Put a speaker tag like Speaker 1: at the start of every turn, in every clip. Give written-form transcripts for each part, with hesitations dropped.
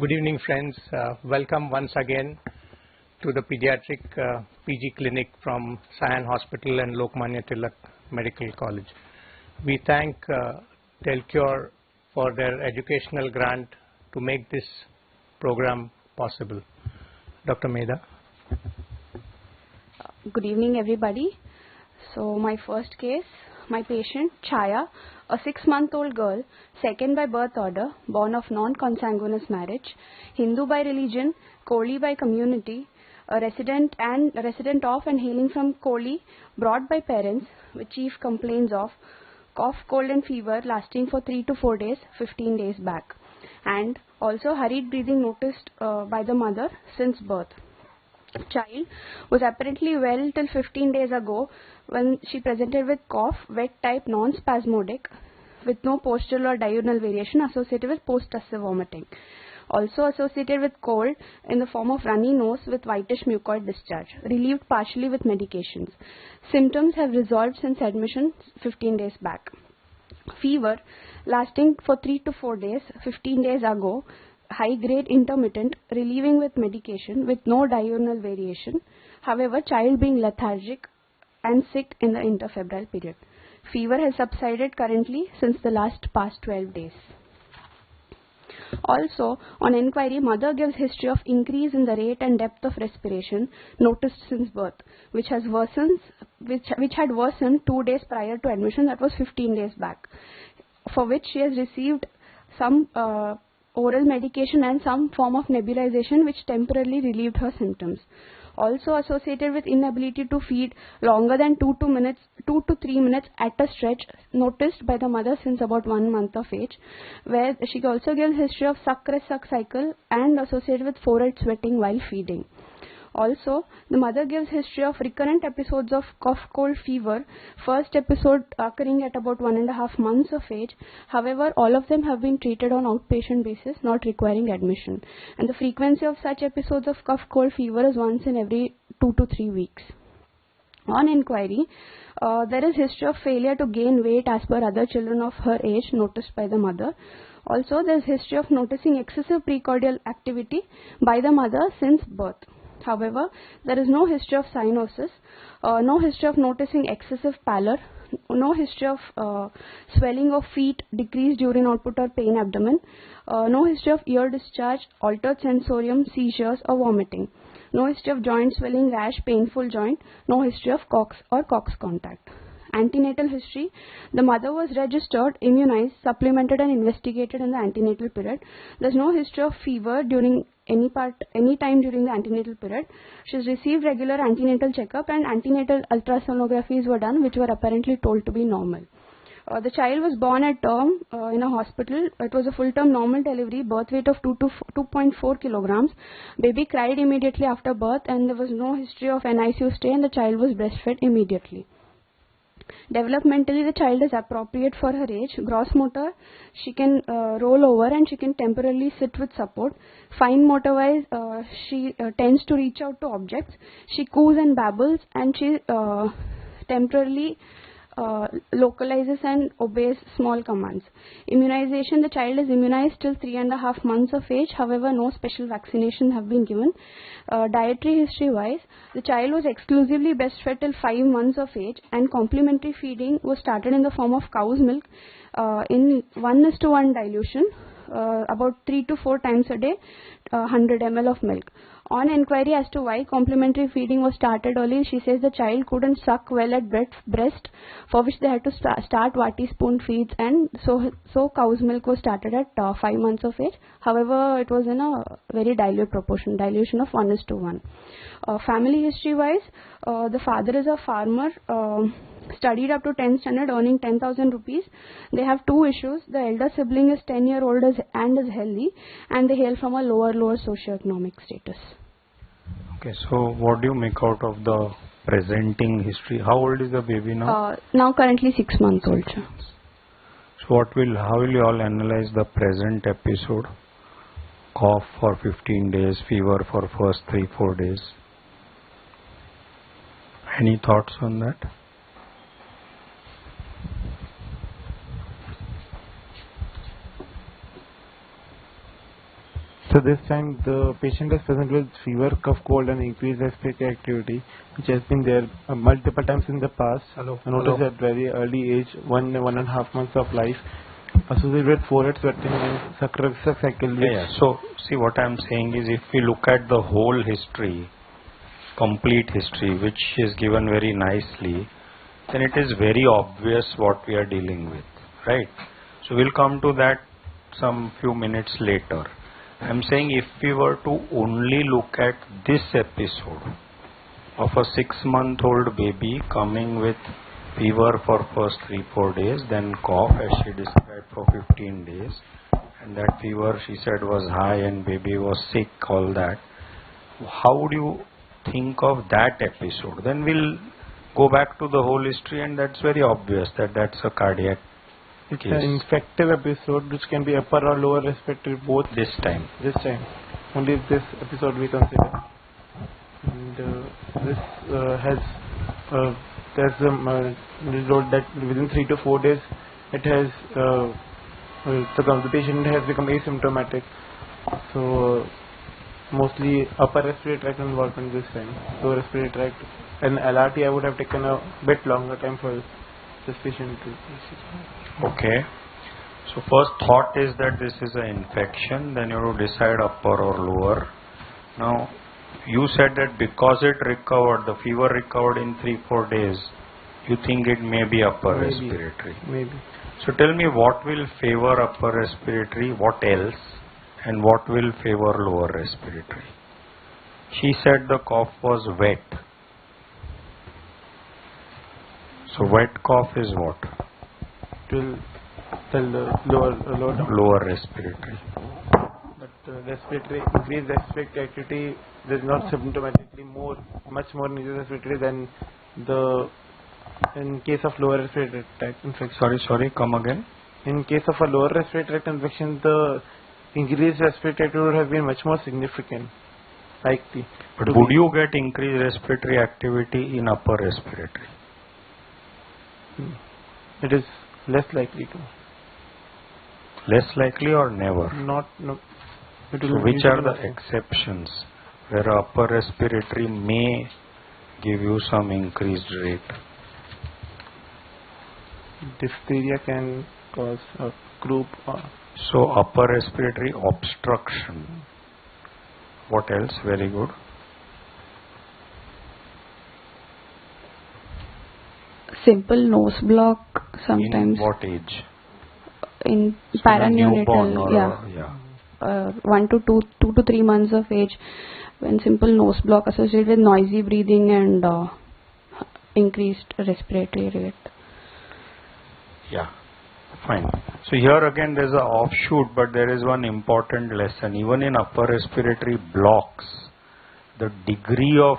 Speaker 1: Good evening, friends. Welcome once again to the pediatric PG clinic from Sion Hospital and Lokmanya Tilak Medical College. We thank Telcure for their educational grant to make this program possible. Dr. Medha.
Speaker 2: Good evening, everybody. So my first case, my patient Chaya, a 6-month-old girl, second by birth order, born of non-consanguineous marriage, Hindu by religion, Koli by community, a resident of and hailing from Koli, brought by parents, with chief complaints of cough, cold and fever lasting for 3 to 4 days, 15 days back, and also hurried breathing noticed by the mother since birth. Child was apparently well till 15 days ago when she presented with cough, wet type, non-spasmodic, with no postural or diurnal variation associated with post-tussive vomiting. Also associated with cold in the form of runny nose with whitish mucoid discharge, relieved partially with medications. Symptoms have resolved since admission 15 days back. Fever lasting for 3 to 4 days, 15 days ago, high-grade intermittent, relieving with medication with no diurnal variation. However, child being lethargic and sick in the interfebrile period. Fever has subsided currently since the past 12 days. Also, on inquiry, mother gives history of increase in the rate and depth of respiration noticed since birth, which had worsened 2 days prior to admission, that was 15 days back, for which she has received some oral medication and some form of nebulization which temporarily relieved her symptoms. Also associated with inability to feed longer than 2 to 3 minutes at a stretch, noticed by the mother since about 1 month of age, where she also gives history of suck-rest-suck cycle and associated with forehead sweating while feeding. Also, the mother gives history of recurrent episodes of cough, cold, fever, first episode occurring at about 1.5 months of age. However, all of them have been treated on outpatient basis, not requiring admission. And the frequency of such episodes of cough, cold, fever is once in every 2 to 3 weeks. On inquiry, there is history of failure to gain weight as per other children of her age noticed by the mother. Also, there is history of noticing excessive precordial activity by the mother since birth. However, there is no history of cyanosis, no history of noticing excessive pallor, no history of swelling of feet, decreased urine output or pain abdomen, no history of ear discharge, altered sensorium, seizures or vomiting, no history of joint swelling, rash, painful joint, no history of COX or COX contact. Antenatal history, the mother was registered, immunized, supplemented and investigated in the antenatal period. There is no history of fever during any time during the antenatal period. She has received regular antenatal checkup and antenatal ultrasonographies were done, which were apparently told to be normal. The child was born at term in a hospital. It was a full-term normal delivery, birth weight of 2.4 kilograms. Baby cried immediately after birth and there was no history of NICU stay and the child was breastfed immediately. Developmentally, the child is appropriate for her age. Gross motor, she can roll over and she can temporarily sit with support. Fine motor wise, she tends to reach out to objects. She coos and babbles and she temporarily localizes and obeys small commands. Immunization, the child is immunized till 3.5 months of age. However, no special vaccinations have been given. Dietary history wise, the child was exclusively breastfed till 5 months of age and complementary feeding was started in the form of cow's milk in 1:1 dilution, about 3 to 4 times a day, 100 ml of milk. On inquiry as to why complementary feeding was started early, she says the child couldn't suck well at breast, for which they had to start Vati spoon feeds, and so cow's milk was started at 5 months of age. However, it was in a very dilute proportion, dilution of 1:1. Family history wise, the father is a farmer, studied up to 10th standard, earning 10,000 rupees. They have 2 issues. The elder sibling is 10-year-old and is healthy, and they hail from a lower socioeconomic status.
Speaker 3: Okay, so what do you make out of the presenting history? How old is the baby now?
Speaker 2: Now currently 6 months old.
Speaker 3: So how will you all analyze the present episode? Cough for 15 days, fever for first 3-4 days. Any thoughts on that?
Speaker 4: So this time the patient is present with fever, cough, cold and increased respiratory activity, which has been there multiple times in the past. I noticed at very early age, 1.5 months of life, associated with forehead sweating and successive cycle.
Speaker 3: So see, what I am saying is, if we look at the whole history, complete history, which is given very nicely, then it is very obvious what we are dealing with, right? So we'll come to that some few minutes later. I'm saying, if we were to only look at this episode of a 6-month-old baby coming with fever for first 3-4 days, then cough as she described for 15 days, and that fever she said was high and baby was sick, all that, how would you think of that episode? Then we'll go back to the whole history, and that's very obvious that that's a cardiac
Speaker 4: It's
Speaker 3: case.
Speaker 4: an infective episode which can be upper or lower respiratory both.
Speaker 3: This time.
Speaker 4: Only this episode we consider. And this has there's a result that within 3 to 4 days it has the patient has become asymptomatic. So mostly upper respiratory tract involvement this time. So respiratory tract and LRT I would have taken a bit longer time for this patient to.
Speaker 3: Okay. So first thought is that this is an infection, then you have to decide upper or lower. Now, you said that because it recovered, the fever recovered in 3-4 days, you think it may be upper respiratory.
Speaker 4: Maybe.
Speaker 3: So tell me, what will favor upper respiratory, what else, and what will favor lower respiratory? She said the cough was wet. So wet cough is what?
Speaker 4: It will tell the
Speaker 3: Lower respiratory.
Speaker 4: But respiratory increased respiratory activity is not symptomatically much more increased respiratory than in case of lower respiratory tract infection.
Speaker 3: Sorry, come again.
Speaker 4: In case of a lower respiratory tract infection, the increased respiratory activity would have been much more significant. Likely.
Speaker 3: But would you get increased respiratory activity in upper respiratory?
Speaker 4: It is less likely to.
Speaker 3: Less likely or never?
Speaker 4: No.
Speaker 3: So which are the exceptions where upper respiratory may give you some increased rate?
Speaker 4: Diphtheria can cause a croup.
Speaker 3: So upper respiratory obstruction. What else? Very good.
Speaker 2: Simple nose block sometimes.
Speaker 3: In what age?
Speaker 2: In
Speaker 3: So
Speaker 2: paraneonatal,
Speaker 3: newborn
Speaker 2: 1 to 2 to 3 months of age, when simple nose block associated with noisy breathing and increased respiratory rate.
Speaker 3: Yeah, fine. So here again there is an offshoot, but there is one important lesson. Even in upper respiratory blocks, the degree of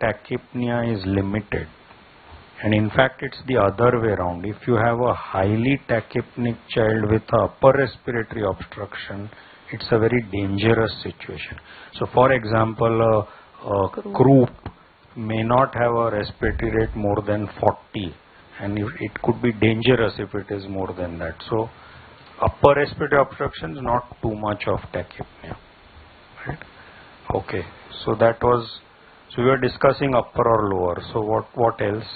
Speaker 3: tachypnea is limited. And in fact, it's the other way around. If you have a highly tachypnic child with a upper respiratory obstruction, it's a very dangerous situation. So for example, a croup may not have a respiratory rate more than 40, and it could be dangerous if it is more than that. So upper respiratory obstruction is not too much of tachypnea. Right? Okay, so that was, so we were discussing upper or lower. So what else?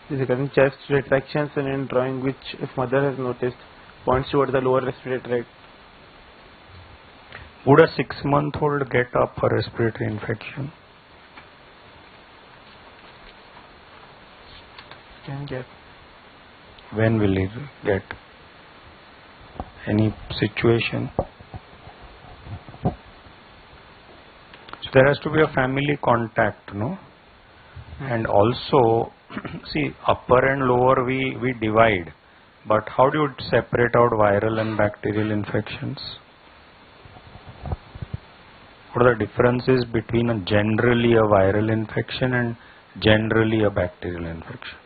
Speaker 4: Regarding chest retractions and in drawing, which if mother has noticed, points towards the lower respiratory tract.
Speaker 3: Would a 6-month-old get upper respiratory infection?
Speaker 4: Can get.
Speaker 3: When will it get? Any situation? So there has to be a family contact, no? And also, see, upper and lower we divide, but how do you separate out viral and bacterial infections? What are the differences between generally a viral infection and generally a bacterial infection?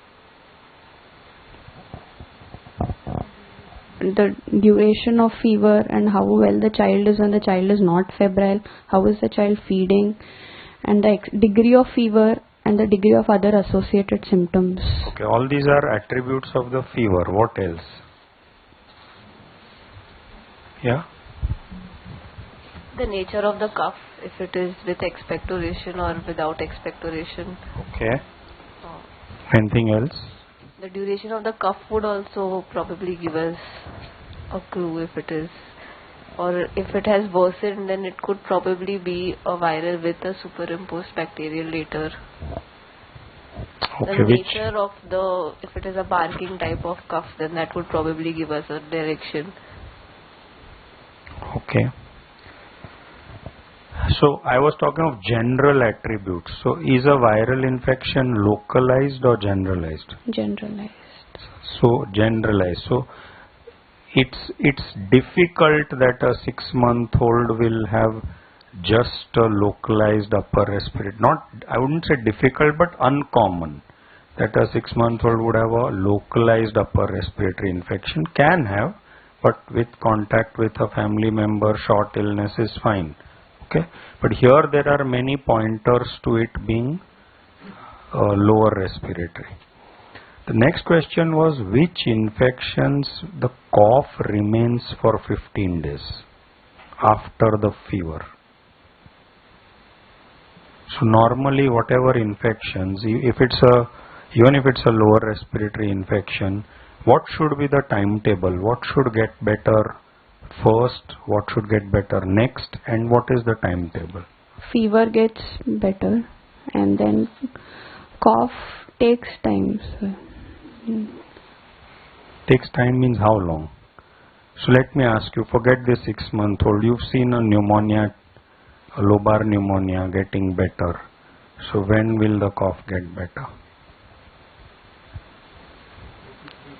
Speaker 2: The duration of fever and how well the child is when the child is not febrile, how is the child feeding, and the degree of fever and the degree of other associated symptoms.
Speaker 3: Okay, all these are attributes of the fever. What else? Yeah?
Speaker 5: The nature of the cough, if it is with expectoration or without expectoration.
Speaker 3: Okay. Anything else?
Speaker 5: The duration of the cough would also probably give us a clue if it is, or if it has worsened, then it could probably be a viral with a superimposed bacterial later.
Speaker 3: Okay,
Speaker 5: The
Speaker 3: which?
Speaker 5: nature of the, if it is a barking type of cough, then that would probably give us a direction.
Speaker 3: Okay. So I was talking of general attributes. So is a viral infection localized or generalized?
Speaker 2: Generalized.
Speaker 3: So generalized. So it's difficult that a 6-month-old will have just a localized upper respiratory. Not, I wouldn't say difficult, but uncommon that a 6-month-old would have a localized upper respiratory infection. Can have, but with contact with a family member, short illness is fine. Okay, but here there are many pointers to it being lower respiratory. The next question was, which infections the cough remains for 15 days after the fever? So normally whatever infections, even if it's a lower respiratory infection, what should be the timetable? What should get better first, what should get better next, and what is the timetable?
Speaker 2: Fever gets better, and then cough takes time. So,
Speaker 3: Takes time means how long? So let me ask you, forget this 6-month-old, you've seen a pneumonia, a lobar pneumonia getting better. So when will the cough get better?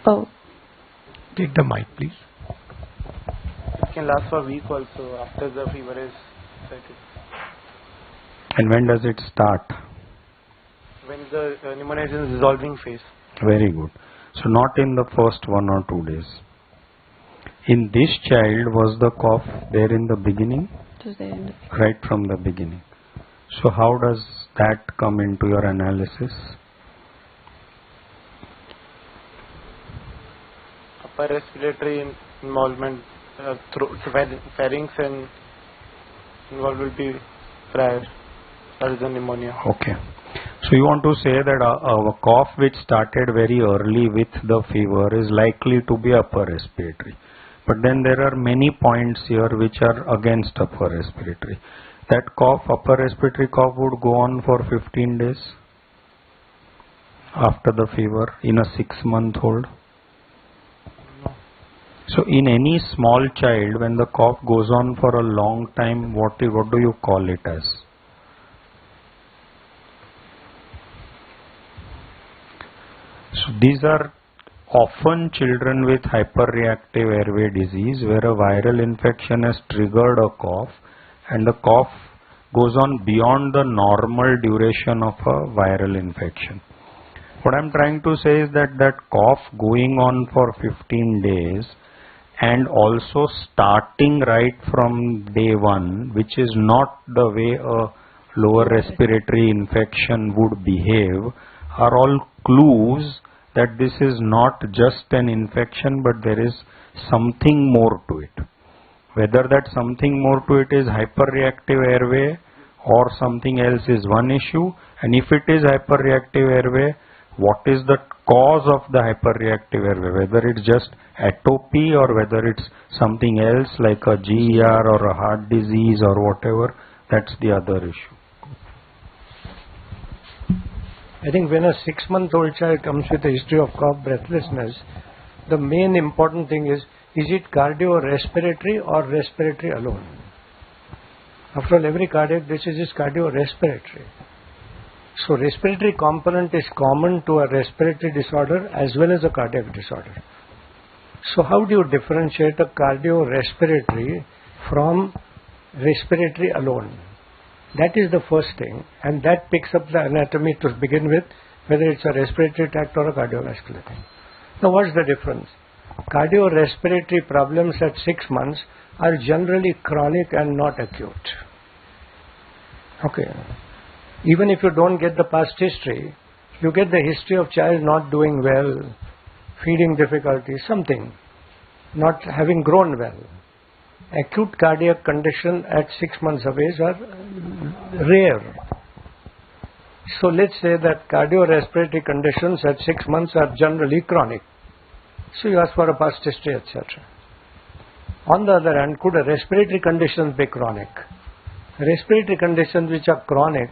Speaker 2: Oh,
Speaker 1: Take the mic, please.
Speaker 4: It can last for a week also after the fever is settled.
Speaker 3: And when does it start?
Speaker 4: When the pneumonia is in dissolving phase.
Speaker 3: Very good. So not in the first 1 or 2 days. In this child, was the cough there in the beginning?
Speaker 2: it was there in the
Speaker 3: Right from the beginning. So how does that come into your analysis?
Speaker 4: Upper respiratory involvement, pharynx and involved will be prior rather than pneumonia.
Speaker 3: Okay. So you want to say that a cough which started very early with the fever is likely to be upper respiratory. But then there are many points here which are against upper respiratory. That cough, upper respiratory cough, would go on for 15 days after the fever in a 6-month-old. So in any small child, when the cough goes on for a long time, what do you call it as? So these are often children with hyperreactive airway disease where a viral infection has triggered a cough and the cough goes on beyond the normal duration of a viral infection. What I'm trying to say is that cough going on for 15 days and also starting right from day 1, which is not the way a lower respiratory infection would behave, are all clues that this is not just an infection but there is something more to it. Whether that something more to it is hyperreactive airway or something else is one issue, and if it is hyperreactive airway, what is the cause of the hyperreactive airway, whether it's just atopy or whether it's something else like a GER or a heart disease or whatever, that's the other issue.
Speaker 1: I think when a 6-month-old child comes with a history of cough, breathlessness, the main important thing is it cardiorespiratory or respiratory alone? After all, every cardiac disease is cardiorespiratory. So respiratory component is common to a respiratory disorder as well as a cardiac disorder. So how do you differentiate a cardiorespiratory from respiratory alone? That is the first thing, and that picks up the anatomy to begin with, whether it's a respiratory tract or a cardiovascular thing. Now what's the difference? Cardiorespiratory problems at 6 months are generally chronic and not acute. Okay. Even if you don't get the past history, you get the history of child not doing well, feeding difficulties, something, not having grown well.
Speaker 6: acute cardiac condition at 6 months of age are rare. So let's say that cardiorespiratory conditions at 6 months are generally chronic. So you ask for a past history, etc. On the other hand, could a respiratory condition be chronic? Respiratory conditions which are chronic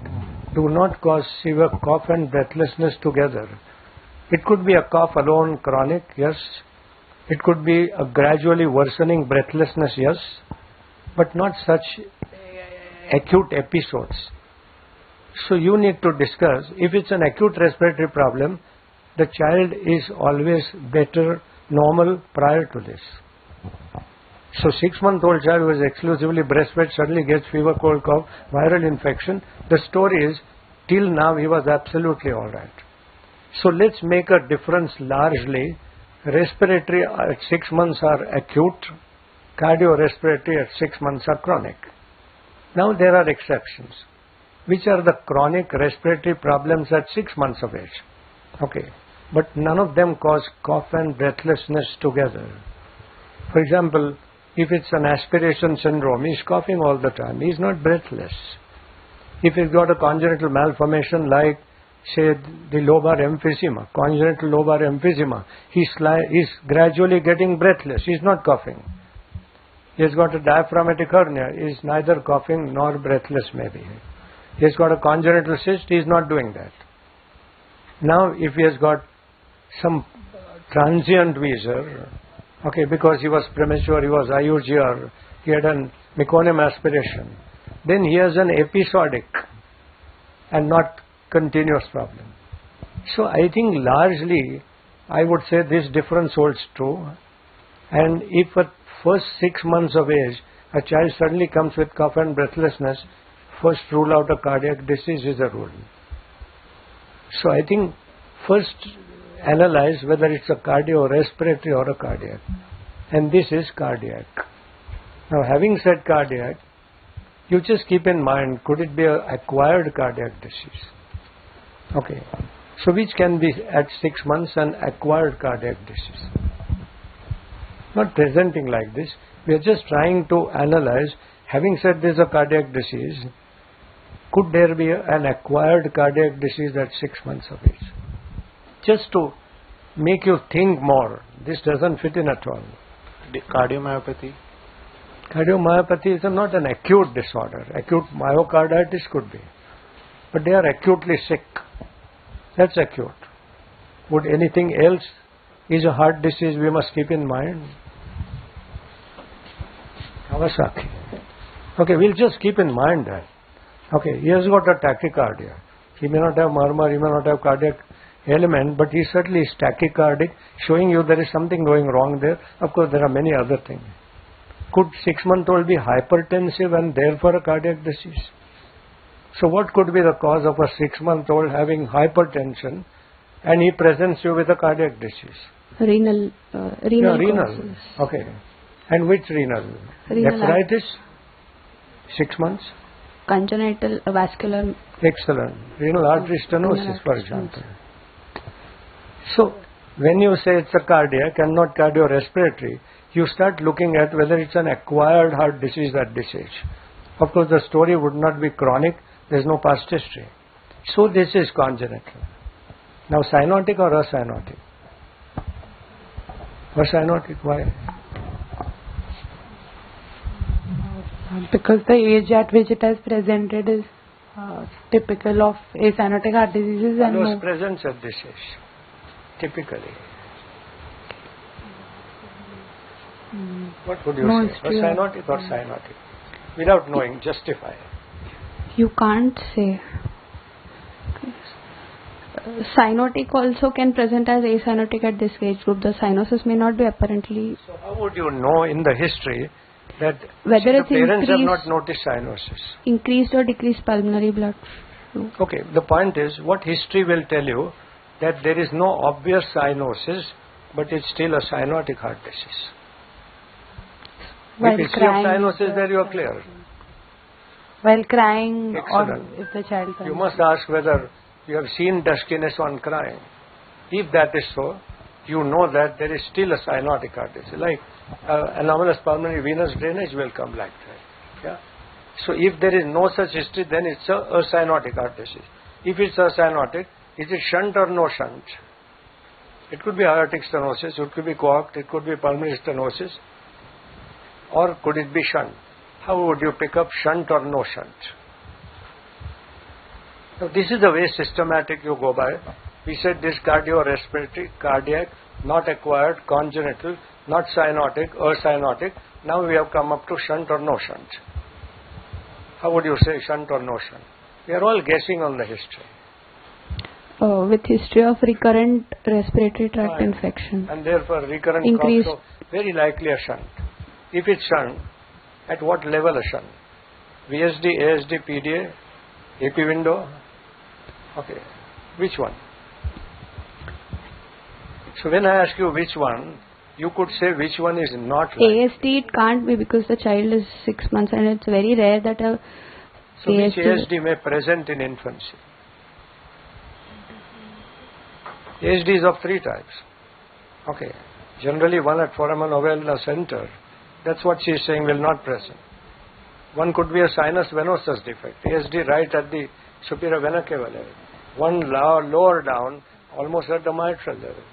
Speaker 6: do not cause severe cough and breathlessness together. It could be a cough alone, chronic, yes. It could be a gradually worsening breathlessness, yes. But not such acute episodes. So you need to discuss, if it's an acute respiratory problem, the child is always better, normal prior to this. So 6-month-old child who is exclusively breastfed suddenly gets fever, cold, cough, viral infection. The story is, till now he was absolutely alright. So let's make a difference largely. Respiratory at 6 months are acute, cardiorespiratory at 6 months are chronic. Now there are exceptions. Which are the chronic respiratory problems at 6 months of age? Okay. But none of them cause cough and breathlessness together. For example, if it's an aspiration syndrome, he's coughing all the time. He's not breathless. If he's got a congenital malformation like, say, the lobar emphysema, congenital lobar emphysema, he's gradually getting breathless. He's not coughing. He's got a diaphragmatic hernia. He's neither coughing nor breathless maybe. He's got a congenital cyst. He's not doing that. Now, if he has got some transient wheezer, okay, because he was premature, he was IUG or he had an meconium aspiration, then he has an episodic and not continuous problem. So I think largely I would say this difference holds true. And if at first 6 months of age a child suddenly comes with cough and breathlessness, first rule out a cardiac disease is a rule. So I think first analyze whether it's a cardiorespiratory or a cardiac. And this is cardiac. Now having said cardiac, you just keep in mind, could it be an acquired cardiac disease? Okay. So which can be at 6 months an acquired cardiac disease? Not presenting like this. We are just trying to analyze, having said this is a cardiac disease, could there be an acquired cardiac disease at 6 months of age? Just to make you think more. This doesn't fit in at all.
Speaker 4: Cardiomyopathy?
Speaker 6: Cardiomyopathy is not an acute disorder. Acute myocarditis could be. But they are acutely sick. That's acute. Would anything else is a heart disease we must keep in mind? Kawasaki. Okay, we'll just keep in mind that. Okay, he has got a tachycardia. He may not have murmur, he may not have cardiac element, but he certainly is tachycardic, showing you there is something going wrong there. Of course, there are many other things. Could 6-month-old be hypertensive and therefore a cardiac disease? So what could be the cause of a 6-month-old having hypertension and he presents you with a cardiac disease?
Speaker 2: Renal.
Speaker 6: Renal. Okay. And which renal? Nephritis? 6 months?
Speaker 2: Congenital vascular.
Speaker 6: Excellent. Renal artery stenosis, for example. So, when you say it's a cardiac and not cardiorespiratory, you start looking at whether it's an acquired heart disease at this age. Of course, the story would not be chronic. There's no past history. So, this is congenital. Now, cyanotic or acyanotic? Acyanotic, why?
Speaker 7: Because the age at which it has presented is typical of acyanotic heart diseases and
Speaker 6: Those presents at this age, typically. What would you say? Acyanotic or cyanotic? Without knowing, justify.
Speaker 2: You can't say. Cyanotic also can present as acyanotic at this age group. The cyanosis may not be apparently.
Speaker 6: So how would you know in the history that
Speaker 2: whether
Speaker 6: the
Speaker 2: it's
Speaker 6: parents have not noticed cyanosis?
Speaker 2: Increased or decreased pulmonary blood flow.
Speaker 6: Okay, the point is, what history will tell you that there is no obvious cyanosis, but it's still a cyanotic heart disease.
Speaker 7: While
Speaker 6: if history of
Speaker 7: crying,
Speaker 6: cyanosis, there you are clear.
Speaker 7: While crying,
Speaker 6: Excellent.
Speaker 7: or if the child.
Speaker 6: You must ask whether you have seen duskiness on crying. If that is so, you know that there is still a cyanotic heart disease. Like anomalous pulmonary venous drainage will come like that. Yeah. So if there is no such history, then it's a cyanotic heart disease. If it's a cyanotic, is it shunt or no shunt? It could be aortic stenosis, it could be coact, it could be pulmonary stenosis, or could it be shunt? How would you pick up shunt or no shunt? Now, this is the way systematic you go by. We said this cardiorespiratory, cardiac, not acquired, congenital, not cyanotic, or cyanotic. Now we have come up to shunt or no shunt. How would you say shunt or no shunt? We are all guessing on the history.
Speaker 2: With history of recurrent respiratory tract infection.
Speaker 6: And therefore recurrent
Speaker 2: Increased.
Speaker 6: cough, so very likely a shunt. If it's shunt, at what level a shunt? VSD, ASD, PDA, AP window? Okay, which one? So when I ask you which one, you could say which one is not likely.
Speaker 2: ASD it can't be because the child is 6 months and it's very rare that a
Speaker 6: So which
Speaker 2: ASD
Speaker 6: ASD may present in infancy? ASD is of 3 types. Okay. Generally one at foramen ovale center. That's what she is saying will not present. One could be a sinus venosus defect. ASD right at the superior vena cava level. One lower down, almost at the mitral level.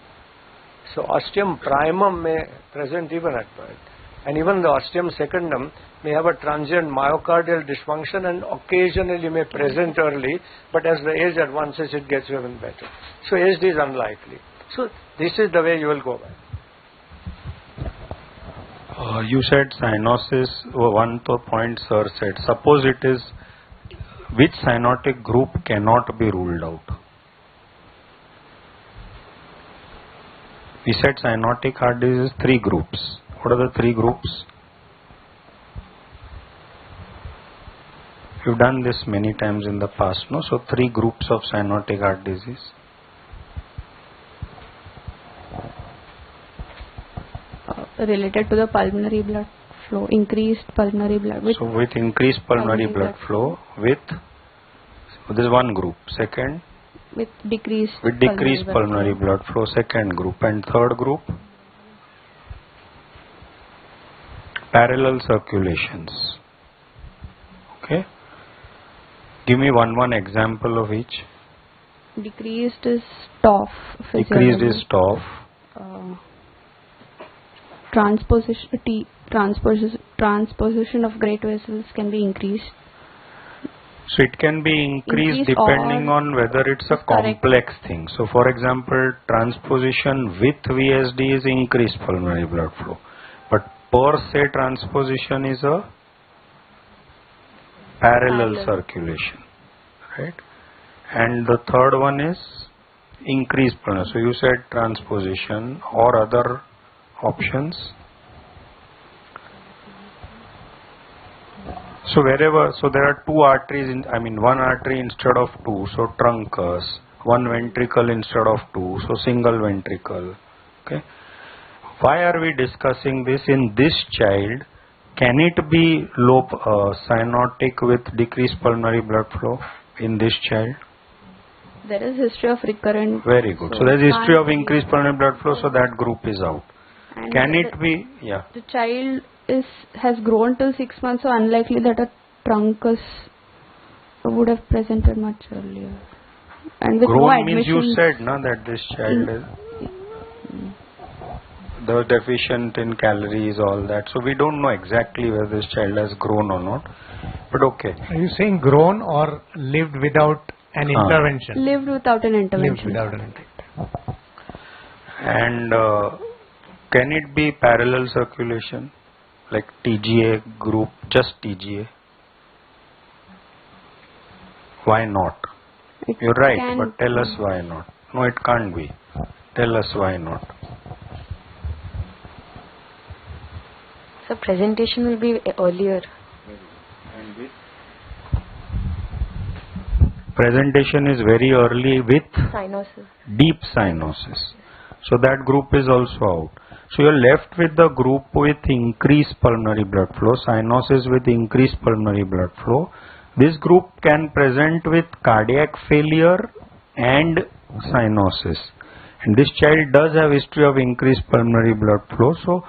Speaker 6: So ostium primum may present even at birth. And even the ostium secundum may have a transient myocardial dysfunction and occasionally may present early, but as the age advances it gets even better. So ASD is unlikely. So this is the way you will go by.
Speaker 3: You said cyanosis, one point sir said, suppose it is, which cyanotic group cannot be ruled out? We said cyanotic heart disease is 3 groups. What are the 3 groups? You've done this many times in the past, no? So 3 groups of cyanotic heart disease.
Speaker 2: related to the pulmonary blood flow, increased pulmonary blood.
Speaker 3: So with increased pulmonary blood flow, with this is one group. Second,
Speaker 2: with decreased
Speaker 3: pulmonary blood flow, second group. And third group, parallel circulations. Okay. Give me one example of each.
Speaker 2: Decreased is TOF.
Speaker 3: Decreased is TOF.
Speaker 2: Transposition of great vessels can be increased.
Speaker 3: So it can be increased depending on whether it's a complex thing. So for example, transposition with VSD is increased pulmonary blood flow. But per se transposition is a parallel circulation. Right? And the third one is increased pulmonary. So you said transposition or other options. So wherever, so there are 2 arteries, one artery instead of 2, so truncus, 1 ventricle instead of 2, so single ventricle. Okay. Why are we discussing this? In this child, can it be low cyanotic with decreased pulmonary blood flow in this child?
Speaker 2: There is history of recurrent.
Speaker 3: Very good. So there is history of increased pulmonary blood flow, so that group is out.
Speaker 2: And
Speaker 3: can it be? Yeah.
Speaker 2: The child has grown till 6 months, so unlikely that a truncus would have presented much earlier. And with
Speaker 3: grown means you said that this child is the deficient in calories, all that. So we don't know exactly whether this child has grown or not. But okay.
Speaker 1: Are you saying grown or lived without an intervention?
Speaker 2: Lived without an intervention.
Speaker 1: Lived without an intervention.
Speaker 3: And can it be parallel circulation? Like TGA group, just TGA? Why not? You're right, but tell us why not. No, it can't be. Tell us why not.
Speaker 5: So presentation will be earlier.
Speaker 3: Presentation is very early with
Speaker 5: Cyanosis.
Speaker 3: Deep cyanosis. So that group is also out. So you're left with the group with increased pulmonary blood flow, cyanosis with increased pulmonary blood flow. This group can present with cardiac failure and cyanosis. And this child does have history of increased pulmonary blood flow. So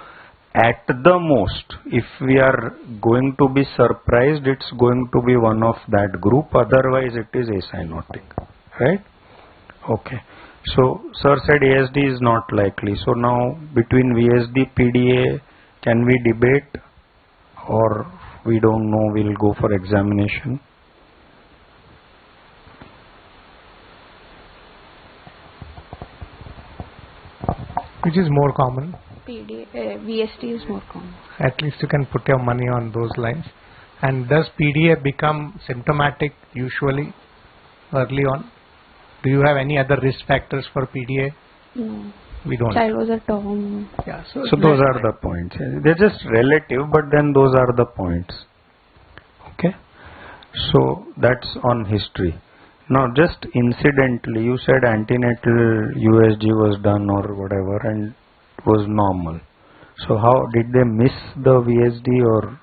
Speaker 3: at the most, if we are going to be surprised, it's going to be one of that group. Otherwise, it is acyanotic, right? Okay. So sir said ASD is not likely. So now between VSD, PDA, can we debate, or we don't know, we'll go for examination?
Speaker 1: Which is more common?
Speaker 2: VST is more common.
Speaker 1: At least you can put your money on those lines. And does PDA become symptomatic usually early on? Do you have any other risk factors for PDA?
Speaker 2: No.
Speaker 1: We don't.
Speaker 2: Child was at home.
Speaker 1: Yeah,
Speaker 3: So those are the points. They're just relative, but then those are the points. Okay. So that's on history. Now just incidentally, you said antenatal USG was done or whatever and was normal. So how did they miss the VSD, or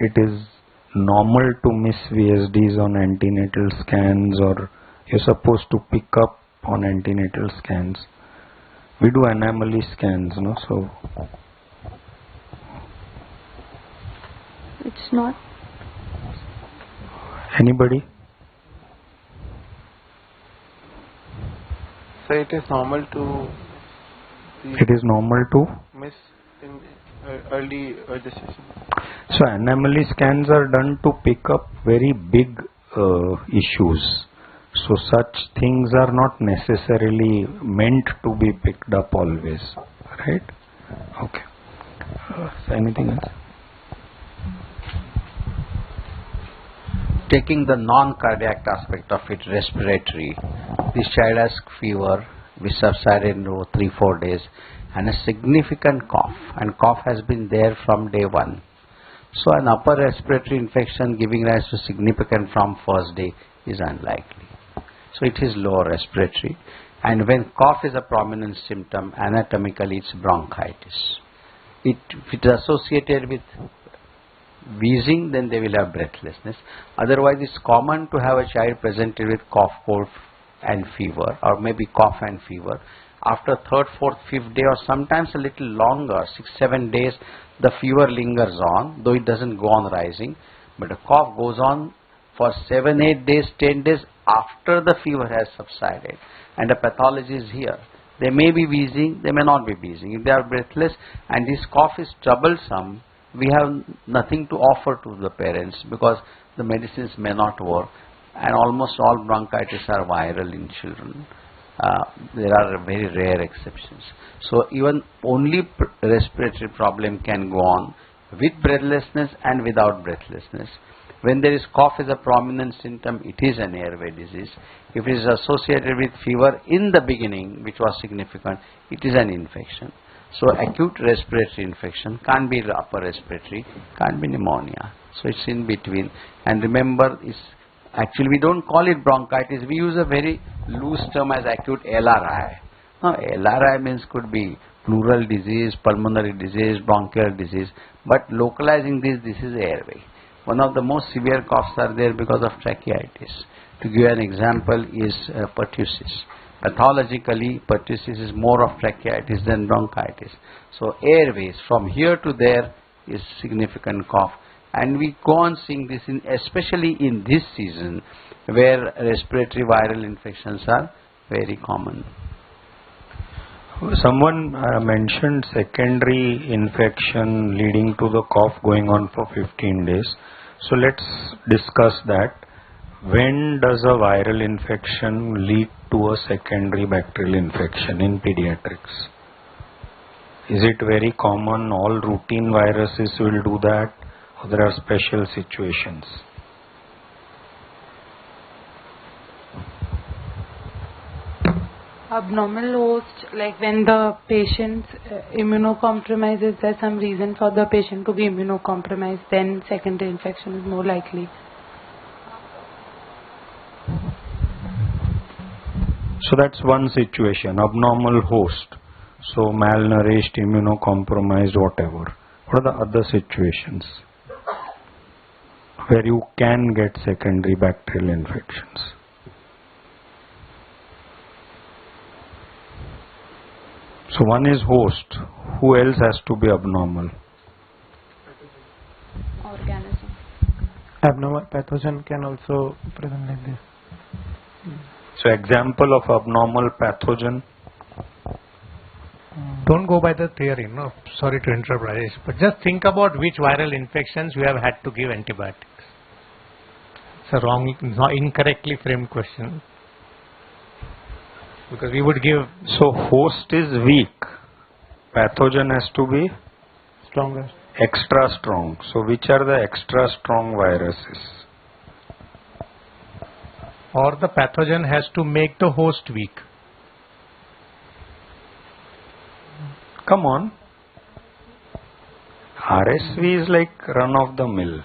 Speaker 3: it is normal to miss VSDs on antenatal scans, or you're supposed to pick up on antenatal scans? We do anomaly scans, no? So
Speaker 2: It's not.
Speaker 3: anybody?
Speaker 4: So it is normal to
Speaker 3: It is normal to?
Speaker 4: miss in early gestation.
Speaker 3: So anomaly scans are done to pick up very big issues. So such things are not necessarily meant to be picked up always, right? Okay. So anything else?
Speaker 8: Taking the non-cardiac aspect of it, respiratory, this child has fever which subsided in 3-4 days and a significant cough, and cough has been there from day one. So an upper respiratory infection giving rise to significant from first day is unlikely. So it is lower respiratory, and when cough is a prominent symptom, anatomically it's bronchitis. If it is associated with wheezing, then they will have breathlessness. Otherwise, it's common to have a child presented with cough, cold and fever, or maybe cough and fever. After 3rd, 4th, 5th day, or sometimes a little longer, 6-7 days, the fever lingers on, though it doesn't go on rising, but the cough goes on for 7-8 days, 10 days after the fever has subsided, and the pathology is here. They may be wheezing, they may not be wheezing. If they are breathless and this cough is troublesome, we have nothing to offer to the parents because the medicines may not work, and almost all bronchitis are viral in children. There are very rare exceptions. So even only respiratory problem can go on with breathlessness and without breathlessness. When there is cough as a prominent symptom, it is an airway disease. If it is associated with fever in the beginning, which was significant, it is an infection. So acute respiratory infection can't be upper respiratory, can't be pneumonia. So it's in between. And remember, actually we don't call it bronchitis. We use a very loose term as acute LRI. Now LRI means could be pleural disease, pulmonary disease, bronchial disease. But localizing this is airway. One of the most severe coughs are there because of tracheitis. To give an example is pertussis. Pathologically, pertussis is more of tracheitis than bronchitis. So airways, from here to there is significant cough. And we go on seeing this especially in this season where respiratory viral infections are very common.
Speaker 3: Someone mentioned secondary infection leading to the cough going on for 15 days. So let's discuss that. When does a viral infection lead to a secondary bacterial infection in pediatrics? Is it very common? All routine viruses will do that, or there are special situations?
Speaker 7: Abnormal host, like when the patient's immunocompromised, is there some reason for the patient to be immunocompromised, then secondary infection is more likely?
Speaker 3: So that's one situation, abnormal host. So malnourished, immunocompromised, whatever. What are the other situations where you can get secondary bacterial infections? So one is host. Who else has to be abnormal?
Speaker 2: Organism.
Speaker 4: Abnormal pathogen can also present like this.
Speaker 3: So example of abnormal pathogen.
Speaker 1: Don't go by the theory, no. Sorry to interrupt, Rajesh, but just think about which viral infections we have had to give antibiotics. It's a wrong, incorrectly framed question. Because we would give...
Speaker 3: So host is weak. Pathogen has to be
Speaker 4: Stronger.
Speaker 3: extra strong. So which are the extra strong viruses?
Speaker 1: Or the pathogen has to make the host weak.
Speaker 3: Come on. RSV is like run of the mill.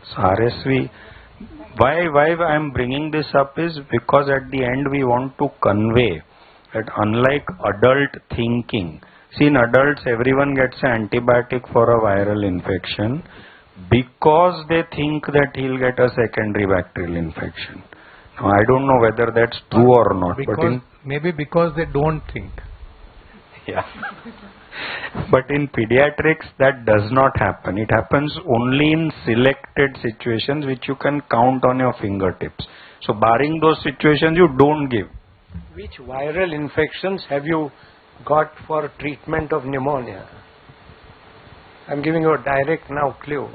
Speaker 3: So RSV, why I am bringing this up is because at the end we want to convey that unlike adult thinking, see in adults everyone gets an antibiotic for a viral infection because they think that he'll get a secondary bacterial infection. Now I don't know whether that's true or not.
Speaker 1: Because, maybe because they don't think.
Speaker 3: Yeah. But in pediatrics that does not happen. It happens only in selected situations which you can count on your fingertips. So barring those situations you don't give.
Speaker 6: Which viral infections have you got for treatment of pneumonia? I'm giving you a direct now clue.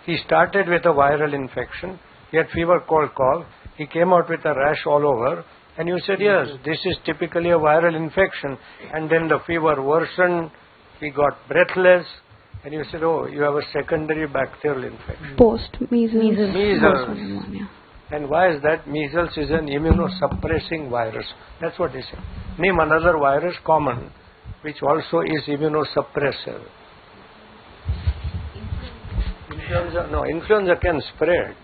Speaker 6: He started with a viral infection. He had fever, cold, cough. He came out with a rash all over. And you said, yes, this is typically a viral infection. And then the fever worsened, he got breathless, and you said, oh, you have a secondary bacterial infection.
Speaker 2: Post-measles.
Speaker 6: Measles. And why is that? Measles is an immunosuppressing virus. That's what they say. Name another virus common, which also is immunosuppressive. Influenza can spread,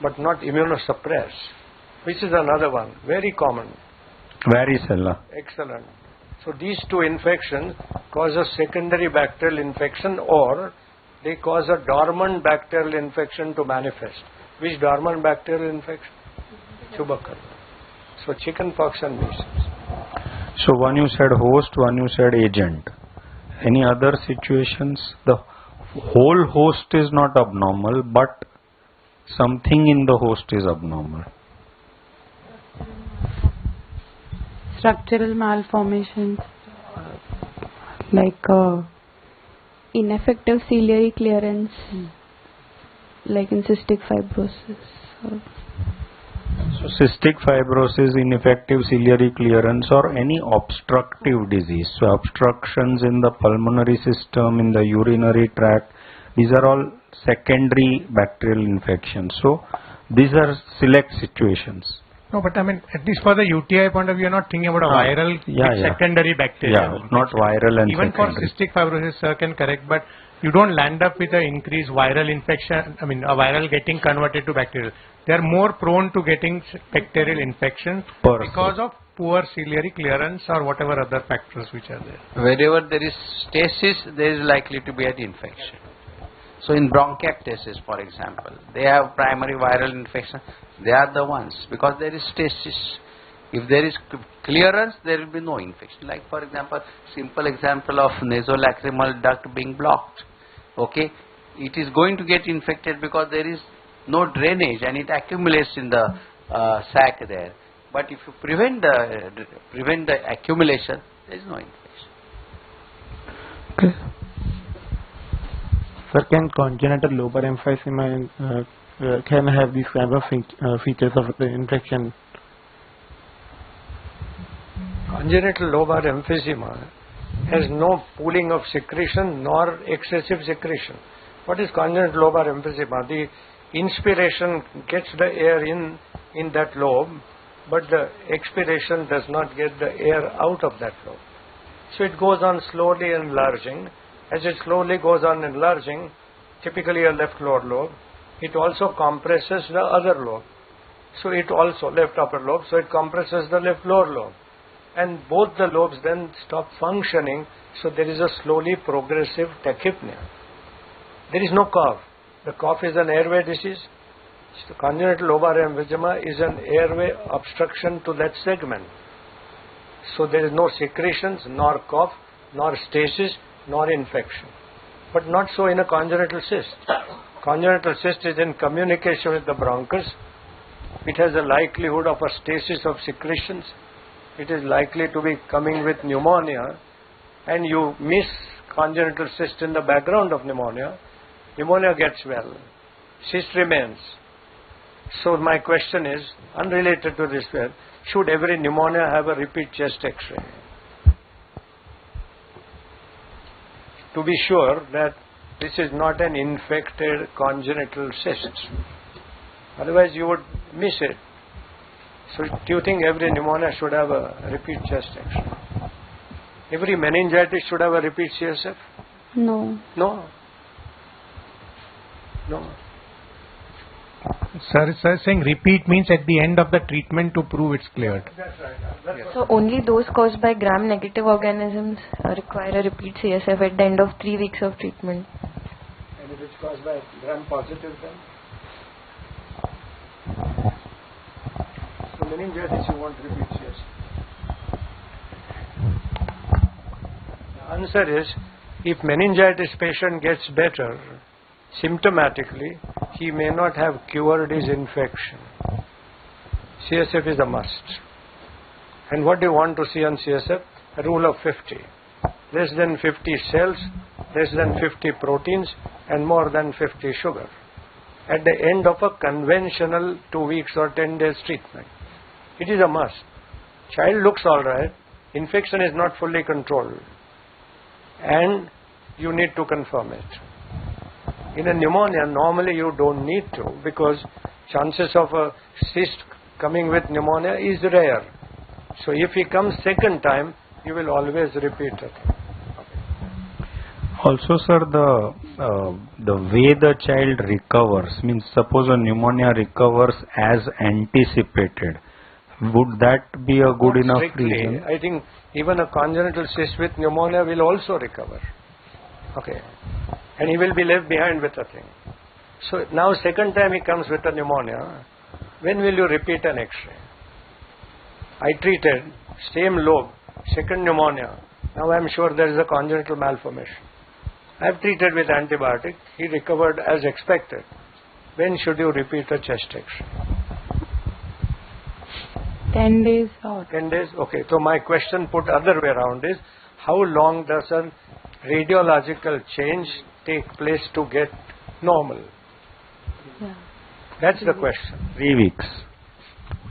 Speaker 6: but not immunosuppress. Which is another one, very common.
Speaker 3: Varicella.
Speaker 6: Excellent. So these two infections cause a secondary bacterial infection, or they cause a dormant bacterial infection to manifest. Which dormant bacterial infection? Tuberculosis. So chickenpox and measles.
Speaker 3: So one you said host, one you said agent. Any other situations? The whole host is not abnormal, but something in the host is abnormal.
Speaker 7: Structural malformations like
Speaker 2: Ineffective ciliary clearance, like in cystic fibrosis.
Speaker 3: So cystic fibrosis, ineffective ciliary clearance, or any obstructive disease. So obstructions in the pulmonary system, in the urinary tract, these are all secondary bacterial infections. So these are select situations.
Speaker 1: No, but I mean, at least for the UTI point of view, you're not thinking about a viral secondary bacteria.
Speaker 3: Yeah, not viral and
Speaker 1: even
Speaker 3: secondary.
Speaker 1: For cystic fibrosis, sir can correct, but you don't land up with an increased viral infection, I mean, a viral getting converted to bacterial. They are more prone to getting bacterial infection because of poor ciliary clearance or whatever other factors which are there.
Speaker 8: Wherever there is stasis, there is likely to be an infection. So in bronchiectasis, for example, they have primary viral infection. They are the ones because there is stasis. If there is clearance, there will be no infection. Like for example, simple example of nasolacrimal duct being blocked. Okay, it is going to get infected because there is no drainage and it accumulates in the sac there. But if you prevent the accumulation, there is no infection.
Speaker 4: Okay. Sir, can congenital lobar emphysema can have these kind of features of the infection?
Speaker 6: Congenital lobar emphysema has no pooling of secretion nor excessive secretion. What is congenital lobar emphysema? The inspiration gets the air in that lobe, but the expiration does not get the air out of that lobe. So it goes on slowly enlarging. As it slowly goes on enlarging, typically a left lower lobe, it also compresses the other lobe. So it also, left upper lobe, so it compresses the left lower lobe. And both the lobes then stop functioning, so there is a slowly progressive tachypnea. There is no cough. The cough is an airway disease. So congenital lobar emphysema is an airway obstruction to that segment. So there is no secretions, nor cough, nor stasis, nor infection. But not so in a congenital cyst. Congenital cyst is in communication with the bronchus. It has a likelihood of a stasis of secretions. It is likely to be coming with pneumonia, and you miss congenital cyst in the background of pneumonia. Pneumonia gets well. Cyst remains. So my question is, unrelated to this, should every pneumonia have a repeat chest X-ray? To be sure that this is not an infected congenital cyst. Otherwise you would miss it. So do you think every pneumonia should have a repeat chest X-ray? Every meningitis should have a repeat CSF?
Speaker 2: No.
Speaker 6: No. No.
Speaker 1: Sir is saying repeat means at the end of the treatment to prove it's cleared.
Speaker 6: That's right.
Speaker 9: So only those caused by gram-negative organisms require a repeat CSF at the end of 3 weeks of treatment.
Speaker 6: And if it's caused by gram-positive then? So meningitis you want repeat CSF. The answer is, if meningitis patient gets better, symptomatically, he may not have cured his infection. CSF is a must. And what do you want to see on CSF? A rule of 50. Less than 50 cells, less than 50 proteins, and more than 50 sugar. At the end of a conventional 2 weeks or 10 days treatment. It is a must. Child looks alright, infection is not fully controlled, and you need to confirm it. In a pneumonia, normally you don't need to, because chances of a cyst coming with pneumonia is rare. So if he comes second time, you will always repeat it.
Speaker 3: Also, sir, the way the child recovers, means suppose a pneumonia recovers as anticipated, would that be a good enough reason?
Speaker 6: I think even a congenital cyst with pneumonia will also recover. Okay. And he will be left behind with a thing. So now second time he comes with a pneumonia, when will you repeat an X-ray? I treated, same lobe, second pneumonia. Now I am sure there is a congenital malformation. I have treated with antibiotic, he recovered as expected. When should you repeat a chest X-ray?
Speaker 7: 10 days or
Speaker 6: 10 days? Okay, so my question put other way around is, how long does a radiological change take place to get normal?
Speaker 7: yeah.
Speaker 6: That's the question.
Speaker 3: 3 weeks.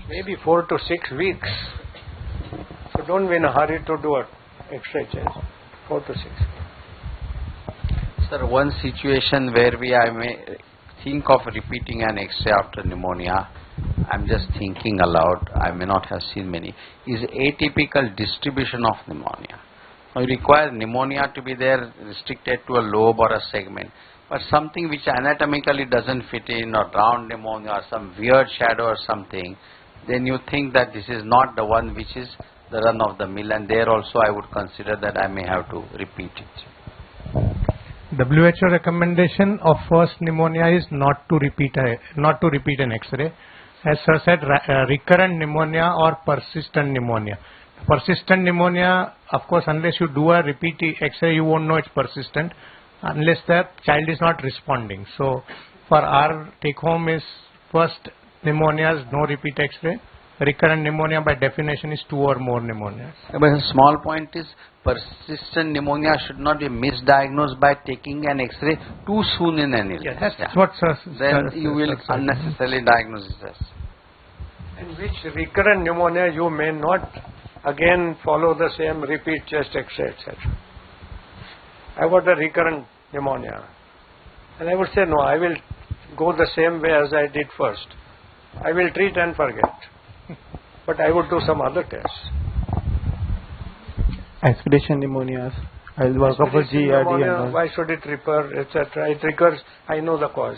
Speaker 6: Maybe 4 to 6 weeks. So don't be in a hurry to do an X-ray change. 4 to 6 weeks.
Speaker 8: Sir, one situation where I may think of repeating an X-ray after pneumonia, I'm just thinking aloud, I may not have seen many, is atypical distribution of pneumonia. Now, you require pneumonia to be there restricted to a lobe or a segment, but something which anatomically doesn't fit in, or round pneumonia or some weird shadow or something, then you think that this is not the one which is the run of the mill, and there also I would consider that I may have to repeat it.
Speaker 1: WHO recommendation of first pneumonia is not to repeat an X-ray. As sir said, recurrent pneumonia or persistent pneumonia. Persistent pneumonia, of course, unless you do a repeat X-ray, you won't know it's persistent, unless the child is not responding. So, for our take-home is first pneumonias, no repeat X-ray. Recurrent pneumonia by definition is 2 or more pneumonias.
Speaker 8: But a small point is, persistent pneumonia should not be misdiagnosed by taking an X-ray too soon in an illness.
Speaker 1: Yeah, that's what sir.
Speaker 8: Then you will unnecessarily diagnose it as.
Speaker 6: In which recurrent pneumonia you may not again follow the same repeat chest X-ray, etc. I got a recurrent pneumonia, and I would say no, I will go the same way as I did first. I will treat and forget. But I would do some other tests.
Speaker 4: Aspiration pneumonias. I'll work up for GERD and all.
Speaker 6: Why should it recur, etc.? It recurs, I know the cause.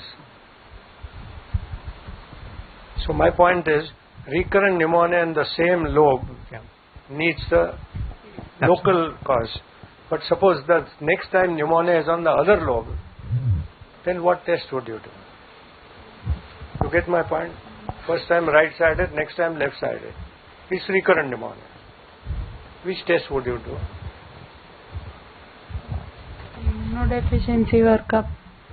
Speaker 6: So my point is, recurrent pneumonia in the same lobe needs the local cause. But suppose the next time pneumonia is on the other lobe, then what test would you do? You get my point? First time right-sided, next time left-sided. It's recurrent pneumonia. Which test would you do?
Speaker 7: Immunodeficiency workup.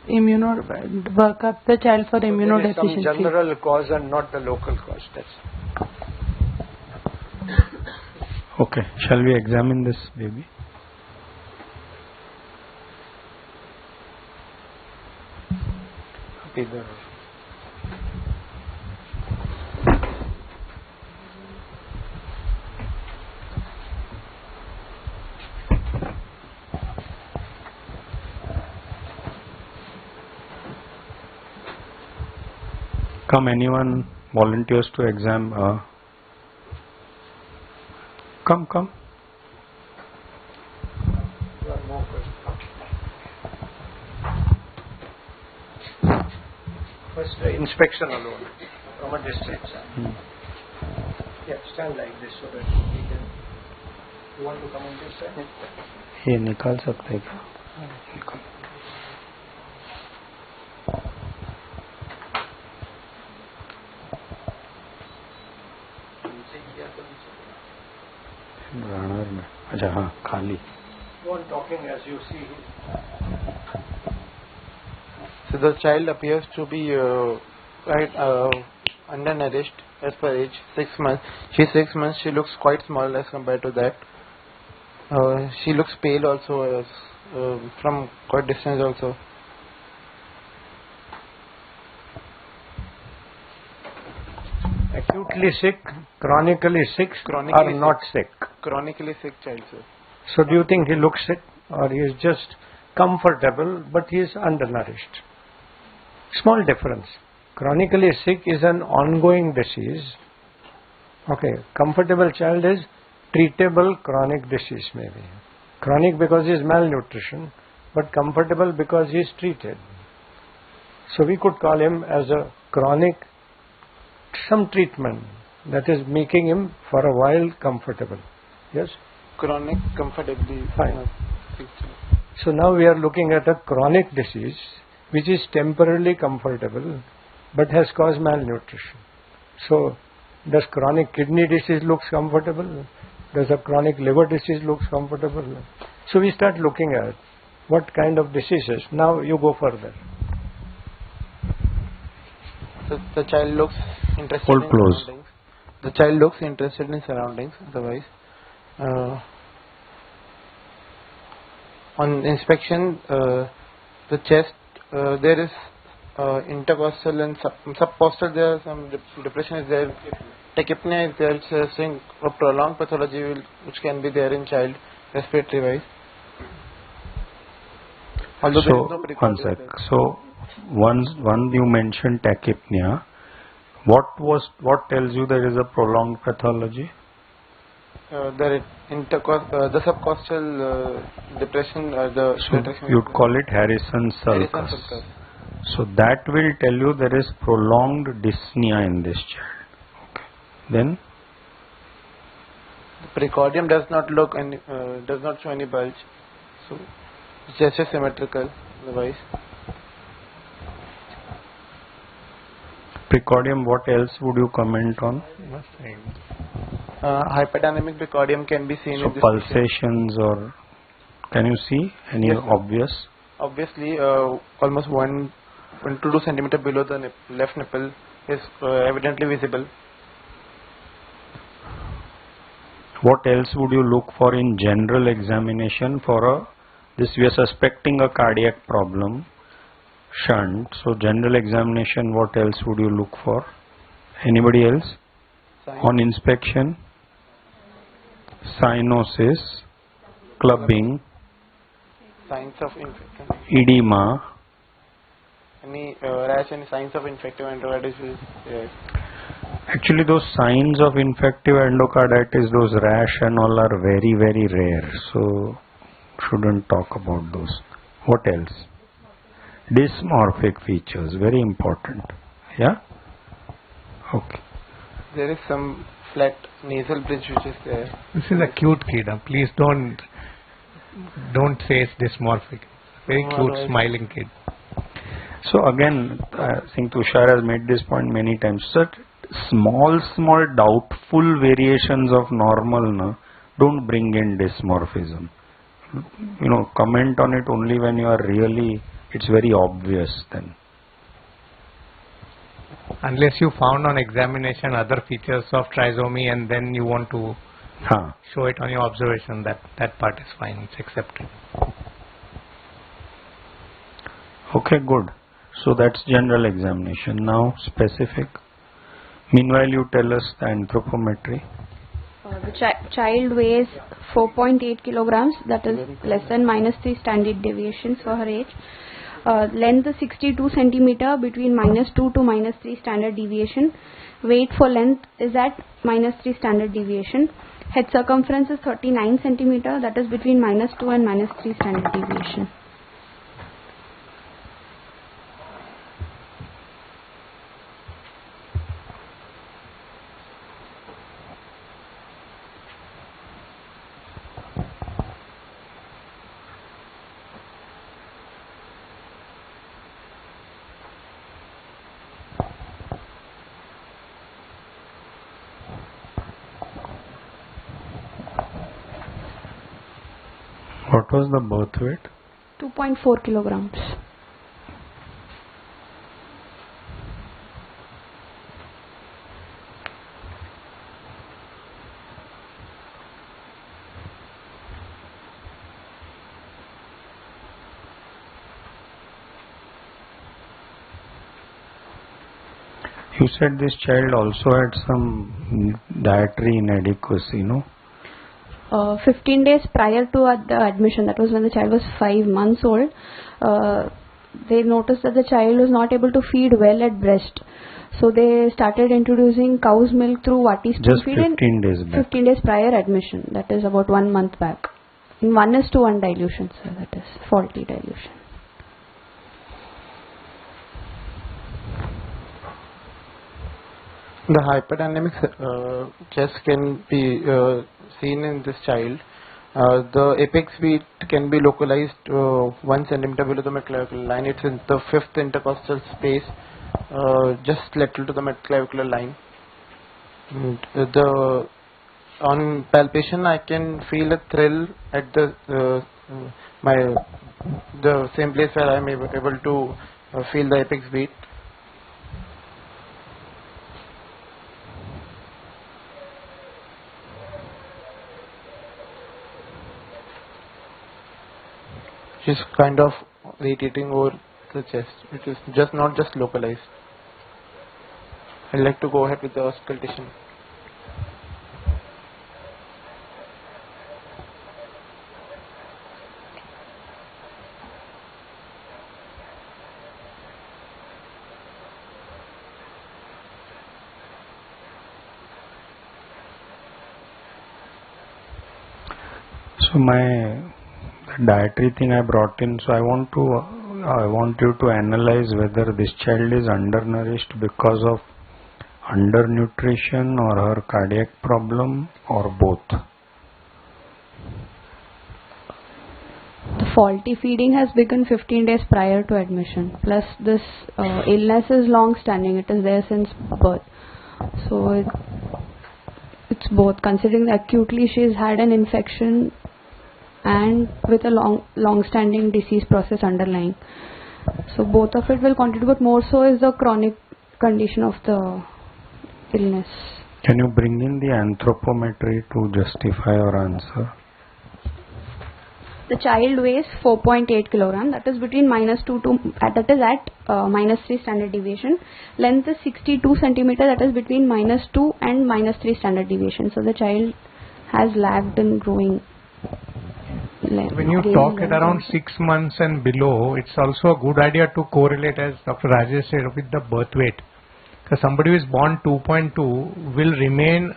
Speaker 7: Workup the child for
Speaker 6: There is
Speaker 7: immunodeficiency.
Speaker 6: some general cause and not the local cause. That's
Speaker 3: Okay, shall we examine this baby?
Speaker 4: Either.
Speaker 3: Come, anyone volunteers to exam? Come.
Speaker 6: first inspection alone from a distance. Yeah, stand like this so that we can. You want to come on this side?
Speaker 3: ये निकाल सकते हैं क्या? निकाल. राणर में. अच्छा हाँ, खाली.
Speaker 6: Go on talking as you see.
Speaker 4: So the child appears to be undernourished as per age, 6 months. She's 6 months. She looks quite small as compared to that. She looks pale also as, from quite distance also.
Speaker 6: Acutely sick, chronically sick,
Speaker 4: Chronically
Speaker 6: or not sick.
Speaker 4: Chronically sick child, sir.
Speaker 6: So do you think he looks sick or he is just comfortable but he is undernourished? Small difference. Chronically sick is an ongoing disease. Okay, comfortable child is treatable chronic disease maybe. Chronic because he is malnutrition, but comfortable because he is treated. So we could call him as a chronic, some treatment that is making him for a while comfortable. Yes?
Speaker 4: Chronic, comfortably.
Speaker 6: Fine. So now we are looking at a chronic disease which is temporarily comfortable but has caused malnutrition. So does chronic kidney disease looks comfortable? Does a chronic liver disease looks comfortable? So we start looking at what kind of diseases. Now you go further.
Speaker 4: So the child looks interested
Speaker 3: Hold
Speaker 4: in
Speaker 3: close.
Speaker 4: surroundings. The child looks interested in surroundings. Otherwise, on inspection, the chest, there is intercostal and subcostal. There are some depression is there. Tachypnea is there. It's saying a prolonged pathology which can be there in child respiratory wise. Although there is no
Speaker 3: So,
Speaker 4: precaution
Speaker 3: one sec.
Speaker 4: there.
Speaker 3: So, one you mentioned tachypnea. What tells you there is a prolonged pathology?
Speaker 4: The subcostal depression, the
Speaker 3: So you'd call it Harrison sulcus. So that will tell you there is prolonged dyspnea in this child. Okay. Then
Speaker 4: the precordium does not look any, does not show any bulge, so it's just a symmetrical. Otherwise,
Speaker 3: precordium, what else would you comment on?
Speaker 4: hyperdynamic precordium can be seen
Speaker 3: So
Speaker 4: in this patient.
Speaker 3: pulsations, or can you see any
Speaker 4: Yes, sir.
Speaker 3: obvious?
Speaker 4: Obviously, almost 1 to 2 centimeter below the left nipple is evidently visible.
Speaker 3: What else would you look for in general examination for this? We are suspecting a cardiac problem, shunt. So general examination, what else would you look for? Anybody else? On inspection, cyanosis, clubbing,
Speaker 4: Signs of infection.
Speaker 3: edema.
Speaker 4: Any rash, any signs of infective endocarditis? Yes.
Speaker 3: Actually, those signs of infective endocarditis, those rash and all are very, very rare. So, shouldn't talk about those. What else? Dysmorphic features, very important. Yeah? Okay.
Speaker 4: There is some flat nasal bridge which is there.
Speaker 1: This is a cute kid. Please don't say it's dysmorphic. Very
Speaker 4: No,
Speaker 1: cute,
Speaker 4: otherwise-
Speaker 1: smiling kid.
Speaker 3: So again, I think Tushar has made this point many times. So small doubtful variations of normal, don't bring in dysmorphism. Comment on it only when you are really, it's very obvious then.
Speaker 1: Unless you found on examination other features of trisomy and then you want to show it on your observation, that part is fine, it's accepted.
Speaker 3: Okay, good. So that's general examination. Now specific. Meanwhile, you tell us the anthropometry.
Speaker 2: The child weighs 4.8 kilograms, that is less than -3 standard deviations for her age. Length is 62 centimeter between -2 to -3 standard deviation. Weight for length is at -3 standard deviation. Head circumference is 39 centimeter, that is between -2 and -3 standard deviation.
Speaker 3: What was the birth weight?
Speaker 2: 2.4 kilograms.
Speaker 3: You said this child also had some dietary inadequacy, no?
Speaker 2: 15 days prior to the admission, that was when the child was 5 months old, they noticed that the child was not able to feed well at breast. So they started introducing cow's milk through Vati spoon
Speaker 3: Just
Speaker 2: feed
Speaker 3: 15 days back.
Speaker 2: 15 days prior admission, that is about 1 month back. In 1:1 dilution, sir, that is faulty dilution.
Speaker 4: The hyperdynamic chest can be seen in this child. The apex beat can be localized 1 centimeter below the midclavicular line. It's in the 5th intercostal space, just lateral to the midclavicular line. And on palpation, I can feel a thrill at the same place where I am able to feel the apex beat. Is kind of radiating over the chest. It is not just localized. I'd like to go ahead with the auscultation.
Speaker 3: So my dietary thing I brought in, so I want you to analyze whether this child is undernourished because of undernutrition or her cardiac problem or both.
Speaker 2: The faulty feeding has begun 15 days prior to admission. Plus this illness is long standing, it is there since birth. So it's both, considering that acutely she has had an infection and with a long-standing disease process underlying. So both of it will contribute. More so is the chronic condition of the illness.
Speaker 3: Can you bring in the anthropometry to justify your answer?
Speaker 2: The child weighs 4.8 kilogram. That is between -2 to that is at -3 standard deviation. Length is 62 centimeter. That is between -2 and -3 standard deviation. So the child has lagged in growing.
Speaker 1: When you talk at around 6 months and below, it's also a good idea to correlate, as Dr. Rajesh said, with the birth weight. Because somebody who is born 2.2 will remain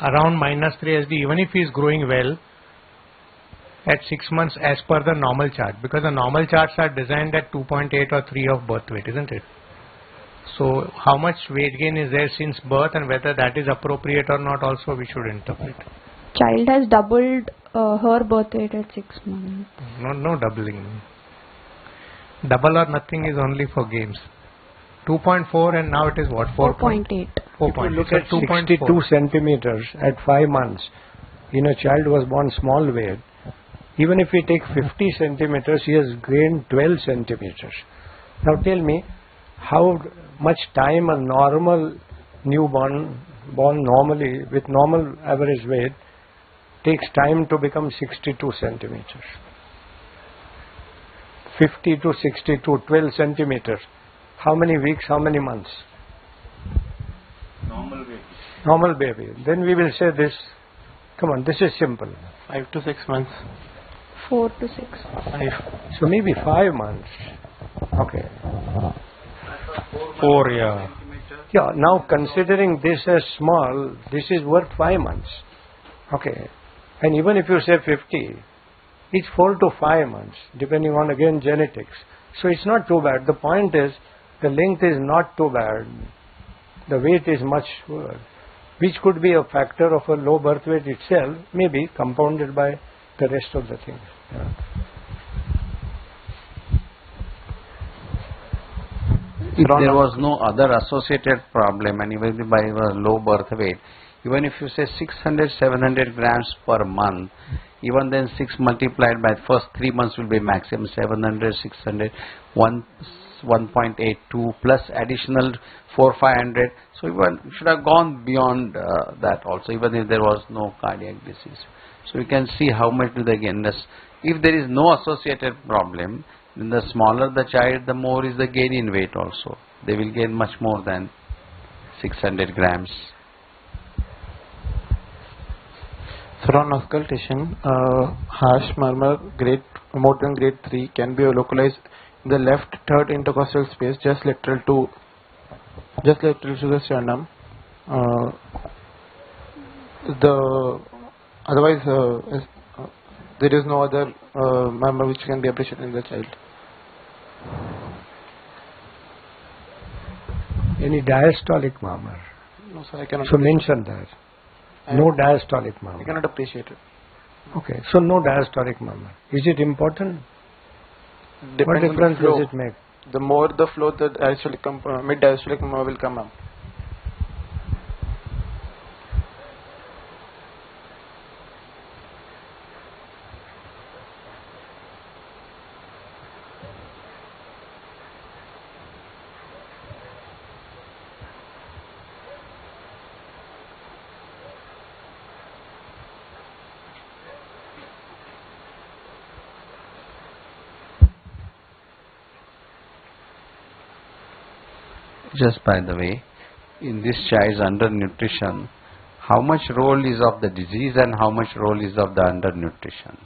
Speaker 1: around -3 SD even if he is growing well at 6 months as per the normal chart. Because the normal charts are designed at 2.8 or 3 of birth weight, isn't it? So how much weight gain is there since birth and whether that is appropriate or not also we should interpret.
Speaker 2: Child has doubled her birth weight at 6 months.
Speaker 1: No doubling. Double or nothing is only for games. 2.4 and now it is what?
Speaker 2: 4.8.
Speaker 6: If you look at 62 centimeters at 5 months, in a child who was born small weight, even if we take 50 centimeters, he has gained 12 centimeters. Now tell me, how much time a normal newborn, born normally with normal average weight, takes time to become 62 centimeters. 50 to 62, 12 centimeters. How many weeks, how many months?
Speaker 3: Normal baby.
Speaker 6: Normal baby. Then we will say this. Come on, this is simple.
Speaker 4: 5 to 6 months.
Speaker 2: 4 to 6.
Speaker 4: 5.
Speaker 6: So maybe 5 months. Okay.
Speaker 3: 4, yeah.
Speaker 6: Yeah, now considering this as small, this is worth 5 months. Okay. And even if you say 50, it's 4 to 5 months, depending on again genetics. So it's not too bad. The point is, the length is not too bad. The weight is much worse, which could be a factor of a low birth weight itself, maybe compounded by the rest of the things. Yeah.
Speaker 8: If there was no other associated problem, and even by a low birth weight, even if you say 600, 700 grams per month, even then 6 multiplied by first 3 months will be maximum 700, 600, 1.82 plus additional 400-500. So even should have gone beyond that also, even if there was no cardiac disease. So you can see how much do they gain. If there is no associated problem, then the smaller the child, the more is the gain in weight also. They will gain much more than 600 grams.
Speaker 4: So on auscultation, harsh murmur more than grade 3 can be localized in the left third intercostal space, just lateral to the sternum. Otherwise, there is no other murmur which can be appreciated in the child.
Speaker 6: Any diastolic murmur?
Speaker 4: No, sir, I cannot.
Speaker 6: So mention that. No diastolic
Speaker 4: I
Speaker 6: murmur.
Speaker 4: cannot appreciate it.
Speaker 6: Okay, so no diastolic murmur. Is it important?
Speaker 4: Depends
Speaker 6: What
Speaker 4: on the
Speaker 6: difference
Speaker 4: flow.
Speaker 6: does it make?
Speaker 4: The more the flow, the mid diastolic murmur will come up.
Speaker 8: Just by the way, in this child's undernutrition, how much role is of the disease and how much role is of the undernutrition?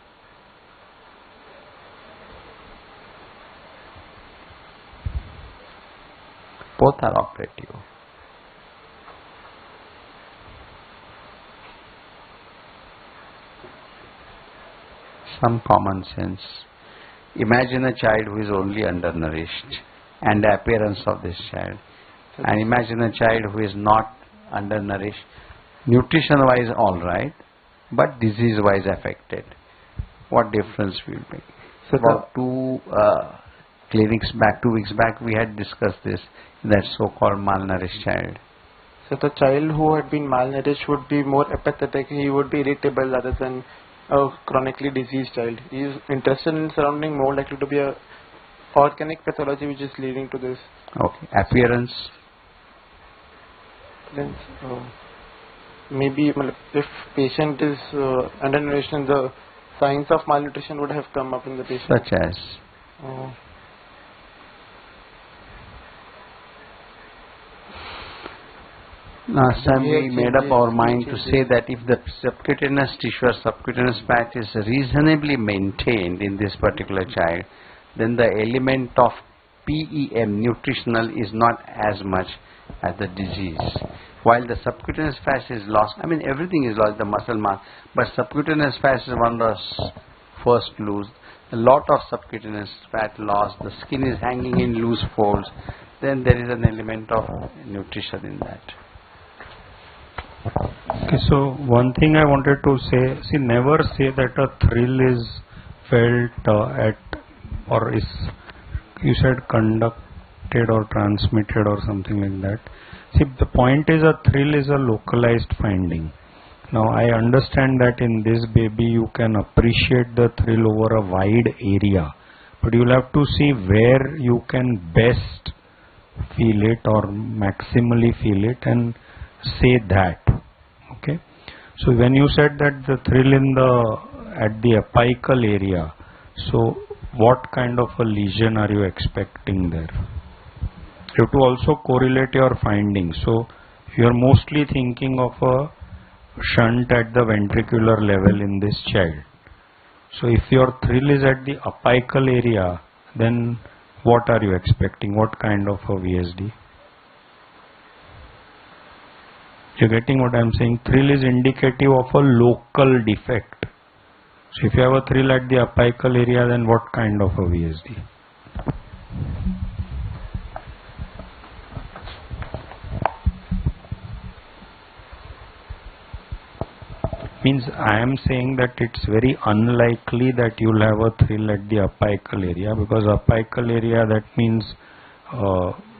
Speaker 8: Both are operative. Some common sense. Imagine a child who is only undernourished and the appearance of this child. And imagine a child who is not undernourished, nutrition-wise all right, but disease-wise affected. What difference will make? So about 2 weeks back, we had discussed this, that so-called malnourished child.
Speaker 4: So the child who had been malnourished would be more apathetic, he would be irritable rather than a chronically diseased child. He is interested in surrounding, more likely to be a organic pathology which is leading to this.
Speaker 8: Okay. Appearance?
Speaker 4: Then, maybe if patient is undernourished, the signs of malnutrition would have come up in the patient.
Speaker 8: Such as? Last time we made up our mind to say that if the subcutaneous tissue or subcutaneous fat is reasonably maintained in this particular child, then the element of PEM, nutritional, is not as much as the disease. While the subcutaneous fat is lost, I mean everything is lost, the muscle mass, but subcutaneous fat is one of the first lose. A lot of subcutaneous fat lost, the skin is hanging in loose folds, then there is an element of nutrition in that.
Speaker 3: Okay, so one thing I wanted to say, see, never say that a thrill is felt at, or is, you said conducted or transmitted or something like that. See, the point is a thrill is a localized finding. Now I understand that in this baby you can appreciate the thrill over a wide area, but you'll have to see where you can best feel it or maximally feel it and say that. Okay. So when you said that the thrill at the apical area, so what kind of a lesion are you expecting there? You have to also correlate your findings. So you are mostly thinking of a shunt at the ventricular level in this child. So if your thrill is at the apical area, then what are you expecting? What kind of a VSD? You're getting what I'm saying? Thrill is indicative of a local defect. So if you have a thrill at the apical area, then what kind of a VSD? Means I am saying that it's very unlikely that you'll have a thrill at the apical area, because apical area, that means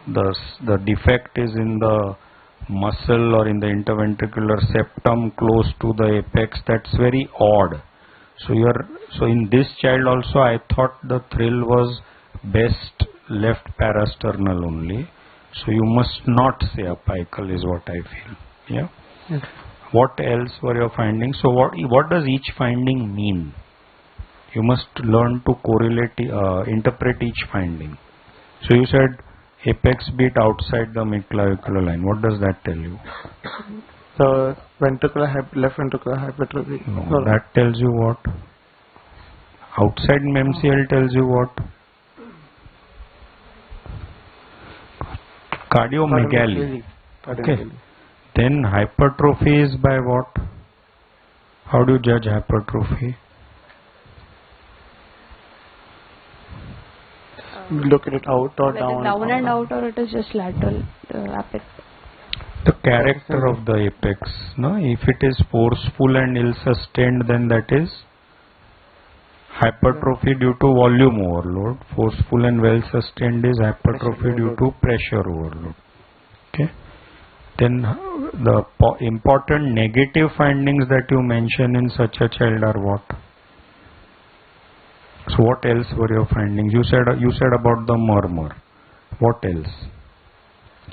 Speaker 3: the defect is in the muscle or in the interventricular septum close to the apex. That's very odd. So in this child also I thought the thrill was best left parasternal only. So you must not say apical is what I feel. Yeah.
Speaker 4: Yes.
Speaker 3: What else were your findings? So what does each finding mean? You must learn to correlate, interpret each finding. So you said apex beat outside the midclavicular line. What does that tell you?
Speaker 4: The left ventricular hypertrophy.
Speaker 3: No, that tells you what? Outside MCL tells you what? Cardiomegaly. Okay. Then hypertrophy is by what? How do you judge hypertrophy?
Speaker 4: Look at it out or down.
Speaker 2: Down and out, or it is just lateral apex.
Speaker 3: The character of the apex. No? If it is forceful and ill-sustained, then that is hypertrophy due to volume overload. Forceful and well-sustained is hypertrophy due to pressure overload. Okay. Then the important negative findings that you mention in such a child are what? So what else were your findings? You said about the murmur. What else?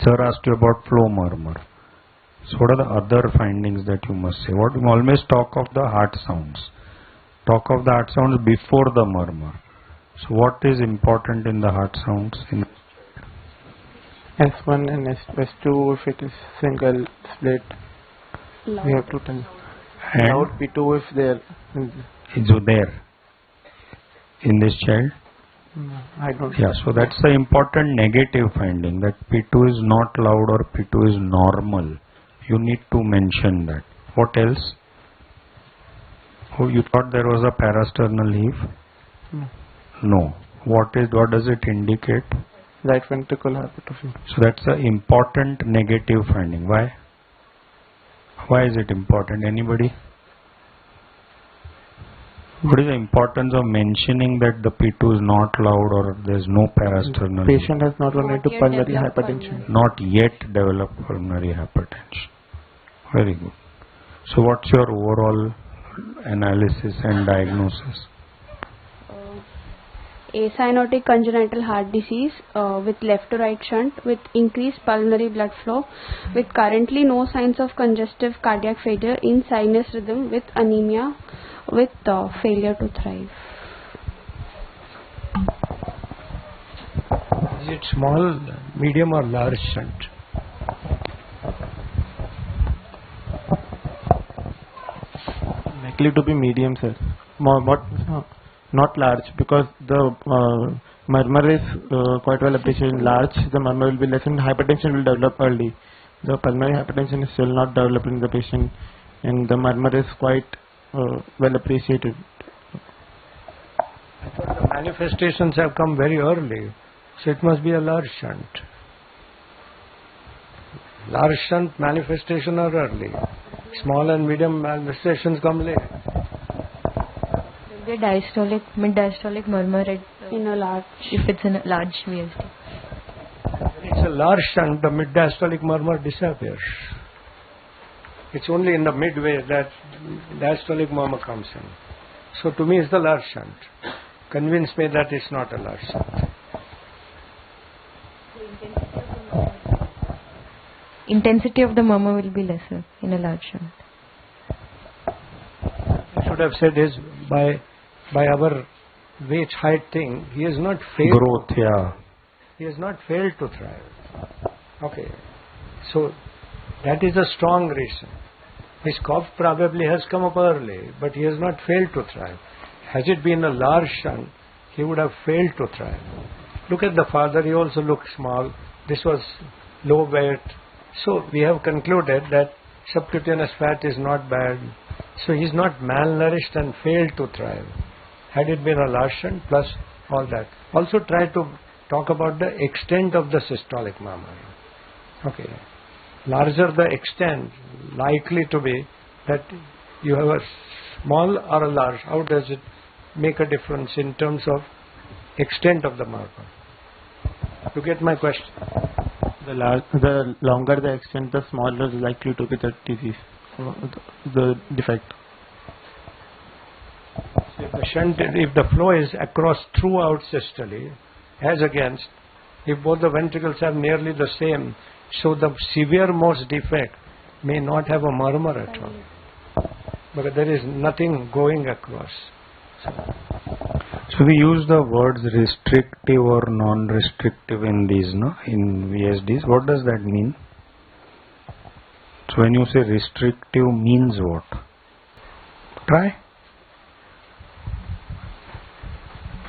Speaker 3: Sir asked you about flow murmur. So what are the other findings that you must say? What you always talk of the heart sounds. Talk of the heart sounds before the murmur. So what is important in the heart sounds?
Speaker 4: S1 and S2, if it is single split,
Speaker 2: Loud.
Speaker 4: we have to tell.
Speaker 3: And
Speaker 4: Loud P2 if there.
Speaker 3: is there in this child?
Speaker 4: No, I don't.
Speaker 3: Yeah, so that's the important negative finding, that P2 is not loud or P2 is normal. You need to mention that. What else? Oh, you thought there was a parasternal heave?
Speaker 4: No.
Speaker 3: No. What does it indicate?
Speaker 4: Right ventricular hypertrophy.
Speaker 3: So that's an important negative finding. Why? Why is it important? Anybody? What is the importance of mentioning that the P2 is not loud or there is no parasternal?
Speaker 4: The patient has not run into
Speaker 2: yet
Speaker 4: pulmonary
Speaker 2: developed
Speaker 4: hypertension.
Speaker 3: Not yet developed pulmonary hypertension. Very good. So what's your overall analysis and diagnosis?
Speaker 2: Acyanotic congenital heart disease with left to right shunt, with increased pulmonary blood flow, with currently no signs of congestive cardiac failure in sinus rhythm, with anemia, with failure to thrive.
Speaker 6: Is it small, medium or large shunt?
Speaker 4: Likely to be medium, sir. Not large, because the murmur is quite well appreciated. Large, the murmur will be less and hypertension will develop early. The pulmonary hypertension is still not developed in the patient, and the murmur is quite well appreciated.
Speaker 6: I thought the manifestations have come very early, so it must be a large shunt. Large shunt manifestation are early. Small and medium manifestations come late.
Speaker 9: The diastolic, mid-diastolic murmur
Speaker 2: In a large.
Speaker 9: if it's in a large VSD.
Speaker 6: It's a large shunt, the mid-diastolic murmur disappears. It's only in the midway that diastolic murmur comes in. So to me it's the large shunt. Convince me that it's not a large shunt.
Speaker 9: Intensity of the murmur will be lesser in a large shunt.
Speaker 6: I should have said is by our weight height thing, he has not failed.
Speaker 3: Growth, yeah.
Speaker 6: He has not failed to thrive. Okay. So that is a strong reason. His cough probably has come up early, but he has not failed to thrive. Has it been a large shunt, he would have failed to thrive. Look at the father, he also looked small. This was low weight. So we have concluded that subcutaneous fat is not bad. So he is not malnourished and failed to thrive. Had it been a large shunt plus all that. Also try to talk about the extent of the systolic murmur. Okay. Larger the extent, likely to be that you have a small or a large. How does it make a difference in terms of extent of the murmur? You get my question?
Speaker 4: The longer the extent, the smaller is likely to be the disease, the defect.
Speaker 6: If the flow is across throughout systole, as against if both the ventricles have nearly the same, so the severe most defect may not have a murmur at all, because there is nothing going across.
Speaker 3: So we use the words restrictive or non-restrictive in these, no? In VSDs. What does that mean? So when you say restrictive means what? Try.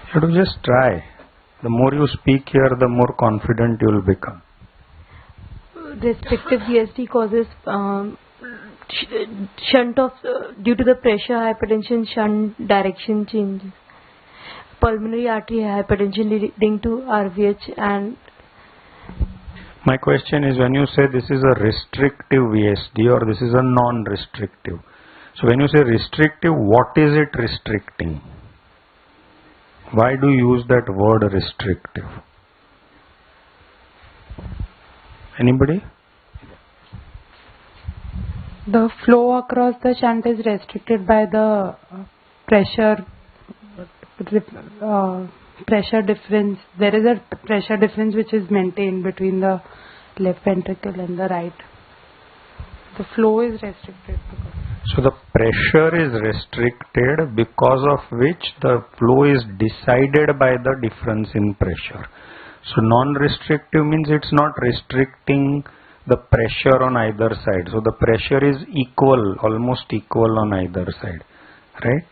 Speaker 3: You have to just try. The more you speak here, the more confident you will become.
Speaker 7: Restrictive VSD causes shunt of due to the pressure hypertension, shunt direction changes. Pulmonary artery hypertension leading to RVH. And
Speaker 3: my question is, when you say this is a restrictive VSD or this is a non-restrictive, so when you say restrictive, what is it restricting? Why do you use that word restrictive? Anybody?
Speaker 7: the flow across the shunt is restricted by the pressure difference. There is a pressure difference which is maintained between the left ventricle and the right. The flow is restricted.
Speaker 3: So the pressure is restricted, because of which the flow is decided by the difference in pressure. So non-restrictive means it's not restricting the pressure on either side. So the pressure is equal, almost equal on either side, right?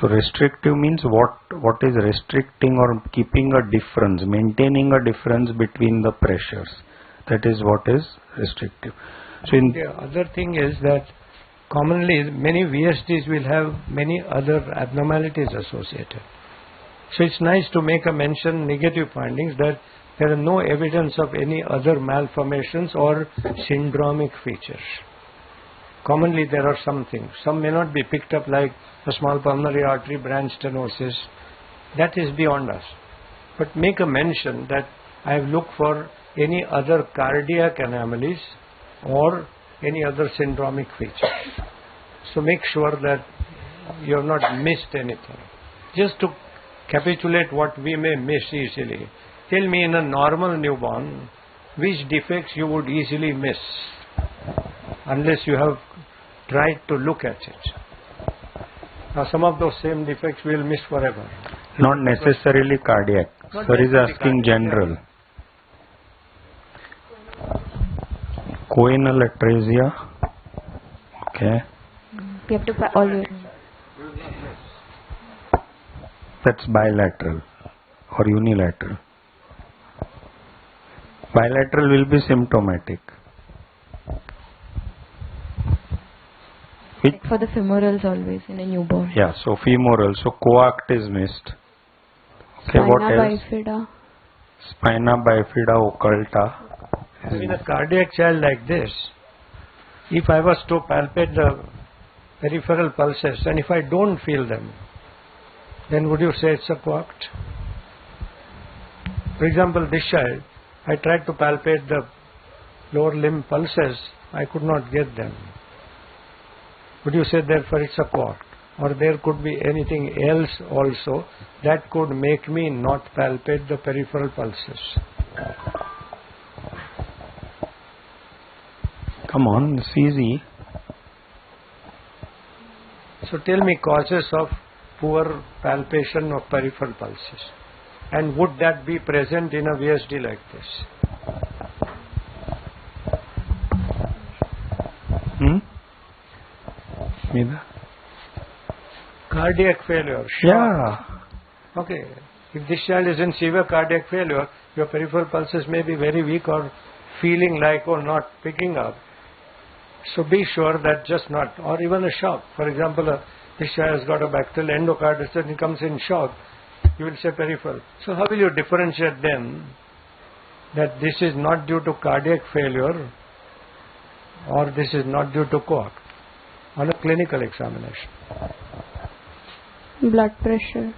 Speaker 3: So restrictive means what is restricting or keeping a difference, maintaining a difference between the pressures. That is what is restrictive. So
Speaker 6: the other thing is that commonly many VSDs will have many other abnormalities associated. So it's nice to make a mention negative findings that there are no evidence of any other malformations or syndromic features. Commonly there are some things. Some may not be picked up, like a small pulmonary artery branch stenosis. That is beyond us. But make a mention that I have looked for any other cardiac anomalies or any other syndromic features. So make sure that you have not missed anything. Just to capitulate what we may miss easily. Tell me, in a normal newborn, which defects you would easily miss, unless you have tried to look at it. Now some of those same defects we will miss forever.
Speaker 3: Not necessarily cardiac. Sir is asking general. Choanal atresia. Okay.
Speaker 9: You have to always.
Speaker 3: That's bilateral or unilateral. Bilateral will be symptomatic.
Speaker 9: For the femorals always in a newborn.
Speaker 3: Yeah, so femoral. So coact is missed. Okay, what else?
Speaker 2: Bifida.
Speaker 3: Spina bifida occulta.
Speaker 6: In a cardiac child like this, if I was to palpate the peripheral pulses and if I don't feel them, then would you say it's a coact? For example, this child, I tried to palpate the lower limb pulses, I could not get them. would you say therefore it's a quart? Or there could be anything else also that could make me not palpate the peripheral pulses?
Speaker 3: Come on, it's easy.
Speaker 6: So tell me causes of poor palpation of peripheral pulses. And would that be present in a VSD like this?
Speaker 3: Mida?
Speaker 6: Cardiac failure.
Speaker 3: Yeah.
Speaker 6: Okay. If this child is in severe cardiac failure, your peripheral pulses may be very weak or feeling like or not picking up. So be sure that just not, or even a shock. For example, this child has got a bacterial endocarditis and he comes in shock. You will say peripheral. So how will you differentiate then that this is not due to cardiac failure or this is not due to coag on a clinical examination?
Speaker 2: Blood pressure.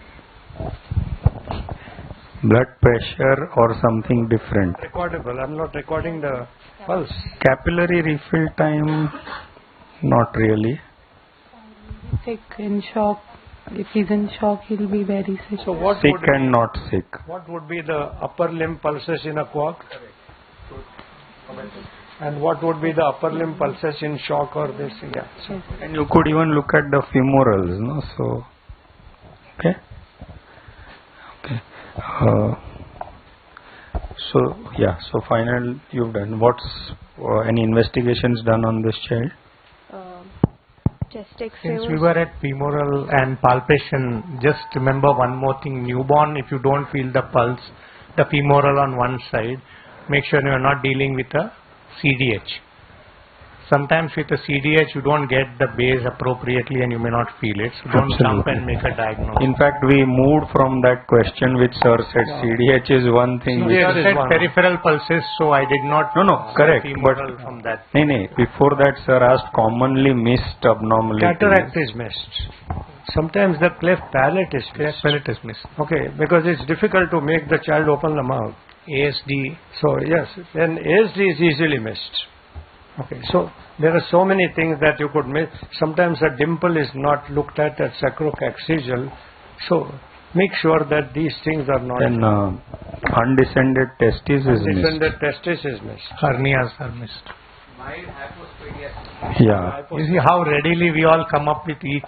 Speaker 3: Blood pressure or something different.
Speaker 6: Recordable. I'm not recording the pulse.
Speaker 3: Capillary refill time, not really.
Speaker 7: Sick, in shock. If he's in shock, he'll be very sick.
Speaker 6: So what
Speaker 3: Sick
Speaker 6: would
Speaker 3: and not sick.
Speaker 6: what would be the upper limb pulses in a coag? And what would be the upper limb pulses in shock or this? Yeah. So,
Speaker 3: And you could even look at the femorals, no? So, okay. So final you've done. What's any investigations done on this child?
Speaker 2: Chest X-ray.
Speaker 1: Since we were at femoral and palpation, just remember one more thing. Newborn, if you don't feel the pulse, the femoral on one side, make sure you are not dealing with a CDH. Sometimes with a CDH you don't get the base appropriately and you may not feel it. So don't jump and make a diagnosis.
Speaker 3: In fact, we moved from that question which sir said CDH is one thing.
Speaker 1: CDH said peripheral pulses, so I did not
Speaker 3: correct. But
Speaker 1: from that.
Speaker 3: Before that sir asked commonly missed abnormality.
Speaker 6: cataract is missed. Sometimes the cleft palate is missed.
Speaker 1: Palate is missed.
Speaker 6: Okay, because it's difficult to make the child open the mouth.
Speaker 1: ASD.
Speaker 6: So yes, then ASD is easily missed. Okay, so there are so many things that you could miss. Sometimes a dimple is not looked at sacrococcygeal. So make sure that these things are not.
Speaker 3: Then undescended testis is missed.
Speaker 6: Undescended testis is missed.
Speaker 1: Hernias are missed.
Speaker 3: Yeah.
Speaker 1: You see how readily we all come up with each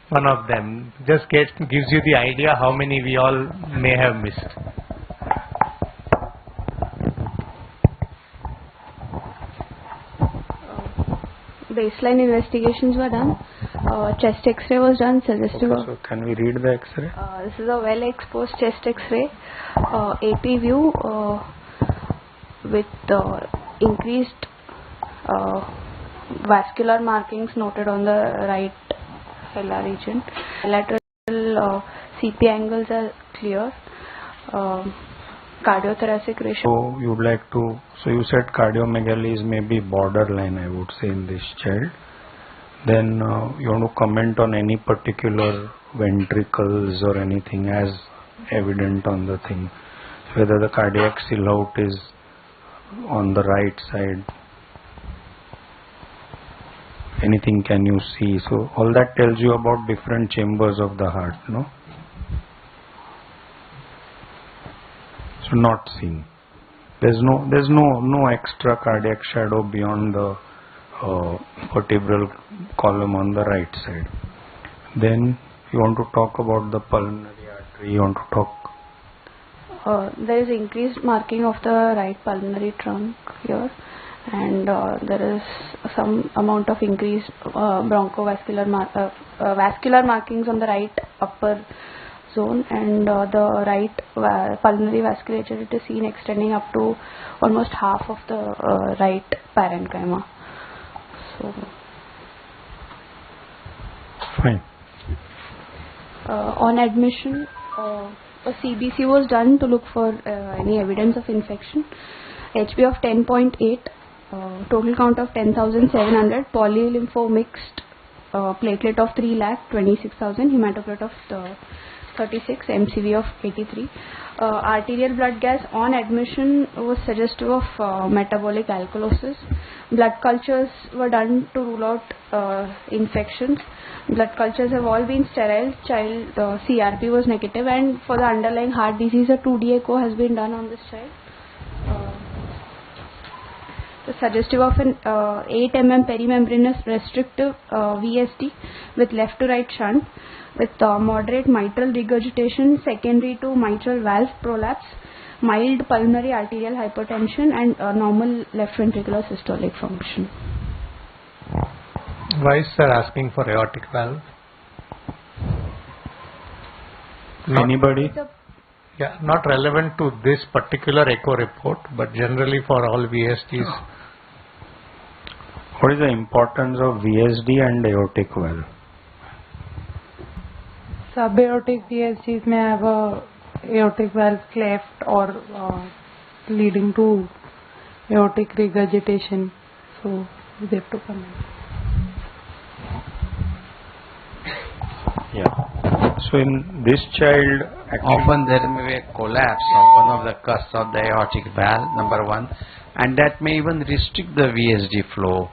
Speaker 1: one of them. Just gives you the idea how many we all may have missed.
Speaker 2: Baseline investigations were done. Chest X-ray was done.
Speaker 3: So can we read the X-ray?
Speaker 2: This is a well-exposed chest X-ray. AP view with increased vascular markings noted on the right hilar region. Lateral CP angles are clear. Cardiothoracic ratio.
Speaker 3: So you said cardiomegaly is maybe borderline, I would say, in this child. Then you want to comment on any particular ventricles or anything as evident on the thing. Whether the cardiac silhouette is on the right side. Anything can you see? So all that tells you about different chambers of the heart, no? So not seen. There's no extra cardiac shadow beyond the vertebral column on the right side. Then you want to talk about the pulmonary artery. You want to talk.
Speaker 2: There is increased marking of the right pulmonary trunk here, and there is some amount of increased bronchovascular vascular markings on the right upper zone, and the right pulmonary vasculature it is seen extending up to almost half of the right parenchyma. So
Speaker 3: fine.
Speaker 2: On admission, a CBC was done to look for any evidence of infection. HB of 10.8, total count of 10,700, polylympho mixed, platelet of 3,26,000, hematocrit of 36, MCV of 83. Arterial blood gas on admission was suggestive of metabolic alkalosis. Blood cultures were done to rule out infections. Blood cultures have all been sterile. Child CRP was negative, and for the underlying heart disease, a 2D echo has been done on this child. Suggestive of an 8 mm perimembranous restrictive VSD with left to right shunt with moderate mitral regurgitation secondary to mitral valve prolapse, mild pulmonary arterial hypertension, and normal left ventricular systolic function.
Speaker 1: Why is sir asking for aortic valve?
Speaker 3: Anybody?
Speaker 1: Yeah, not relevant to this particular echo report, but generally for all VSDs.
Speaker 3: What is the importance of VSD and aortic valve?
Speaker 7: Subaortic VSDs may have a aortic valve cleft or leading to aortic regurgitation. So they have to come in.
Speaker 3: Yeah. So in this child,
Speaker 8: often there may be a collapse of one of the cusps of the aortic valve, number one, and that may even restrict the VSD flow.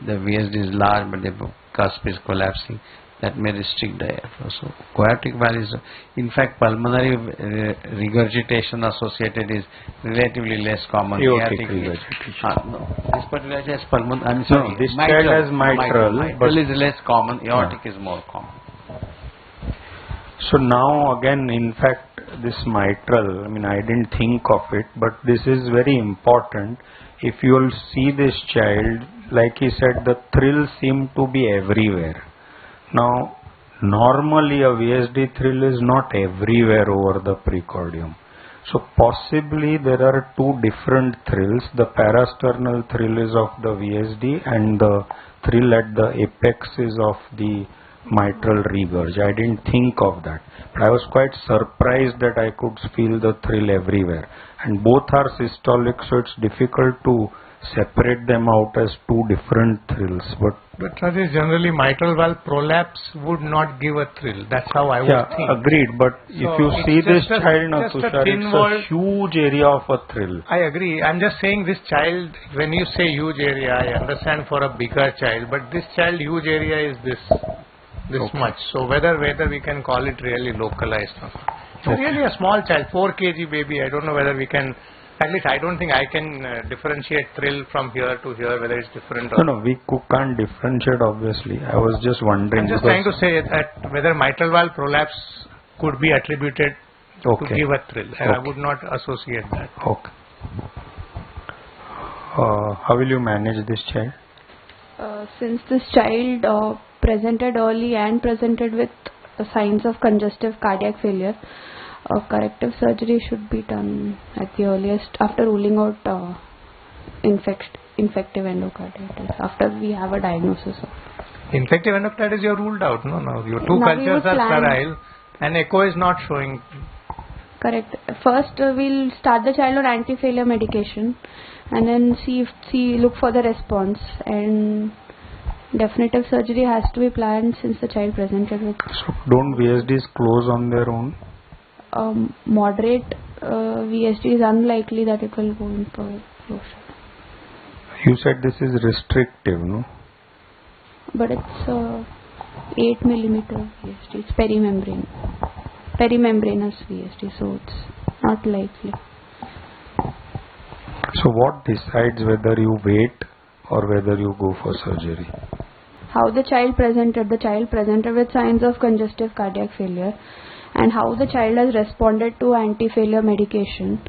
Speaker 8: The VSD is large, but the cusp is collapsing. That may restrict the airflow. So aortic valve is, in fact, pulmonary regurgitation associated is relatively less common.
Speaker 3: Aortic regurgitation.
Speaker 8: No, this particular has pulmonary. I'm sorry.
Speaker 3: No, this child has mitral.
Speaker 8: Mitral is less common. Aortic is more common.
Speaker 3: So now again, in fact, this mitral, I mean, I didn't think of it, but this is very important. If you will see this child, like he said, the thrills seem to be everywhere. Now, normally a VSD thrill is not everywhere over the precordium. So possibly there are two different thrills. The parasternal thrill is of the VSD and the thrill at the apex is of the mitral regurg. I didn't think of that, but I was quite surprised that I could feel the thrill everywhere, and both are systolic, so it's difficult to separate them out as two different thrills.
Speaker 1: But Rajesh, generally mitral valve prolapse would not give a thrill. That's how I would think.
Speaker 3: Agreed, but
Speaker 1: So
Speaker 3: if you see this child,
Speaker 1: Tushar,
Speaker 3: it's a huge area of a thrill.
Speaker 1: I agree. I'm just saying this child, when you say huge area, I understand for a bigger child, but this child huge area is this much. So whether we can call it really localized or not. It's really a small child, 4 kg baby. I don't know whether we can, at least I don't think I can differentiate thrill from here to here, whether it's different or
Speaker 3: No, we can't differentiate, obviously. I was just wondering.
Speaker 1: I'm just trying to say that whether mitral valve prolapse could be attributed to give a thrill, and I would not associate that.
Speaker 3: Okay. How will you manage this child?
Speaker 2: Since this child presented early and presented with signs of congestive cardiac failure, corrective surgery should be done at the earliest after ruling out infective endocarditis, after we have a diagnosis of
Speaker 1: infective endocarditis. You are ruled out. No, your two cultures are sterile and echo is not showing.
Speaker 2: Correct. First we'll start the child on anti-failure medication and then look for the response, and definitive surgery has to be planned since the child presented with.
Speaker 3: So don't VSDs close on their own?
Speaker 2: Moderate VSD is unlikely that it will go into closure.
Speaker 3: You said this is restrictive, no?
Speaker 2: But it's 8 millimeter VSD. It's perimembranous VSD, so it's not likely.
Speaker 3: So what decides whether you wait or whether you go for surgery?
Speaker 2: How the child presented. The child presented with signs of congestive cardiac failure, and how the child has responded to anti-failure medication,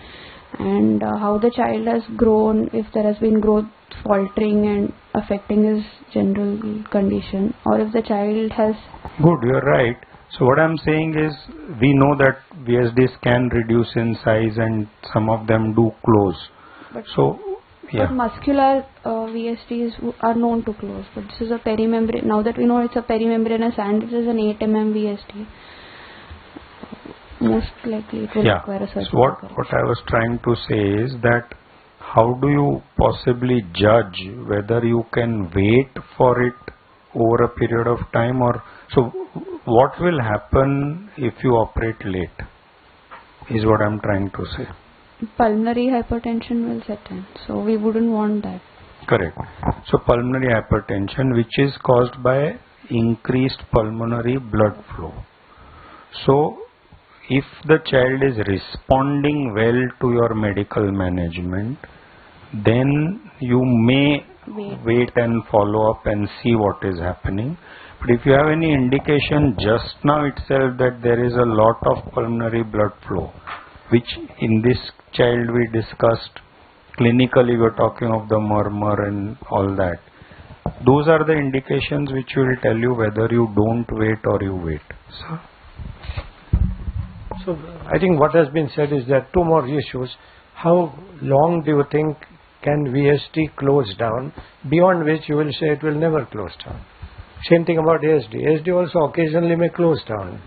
Speaker 2: and how the child has grown, if there has been growth faltering and affecting his general condition, or if the child has...
Speaker 3: Good, you're right. So what I'm saying is, we know that VSDs can reduce in size and some of them do close.
Speaker 2: But muscular VSDs are known to close, but this is a perimembranous. Now that we know it's a perimembranous and it is an 8 mm VSD, most likely it will require a surgery.
Speaker 3: So what I was trying to say is that how do you possibly judge whether you can wait for it over a period of time, or so what will happen if you operate late? Is what I'm trying to say.
Speaker 2: Pulmonary hypertension will set in, so we wouldn't want that.
Speaker 3: Correct. So pulmonary hypertension, which is caused by increased pulmonary blood flow. So if the child is responding well to your medical management, then you may wait and follow up and see what is happening. But if you have any indication just now itself that there is a lot of pulmonary blood flow, which in this child we discussed, clinically we are talking of the murmur and all that, those are the indications which will tell you whether you don't wait or you wait.
Speaker 6: So I think what has been said is that two more issues. How long do you think can VSD close down, beyond which you will say it will never close down? Same thing about ASD. ASD also occasionally may close down.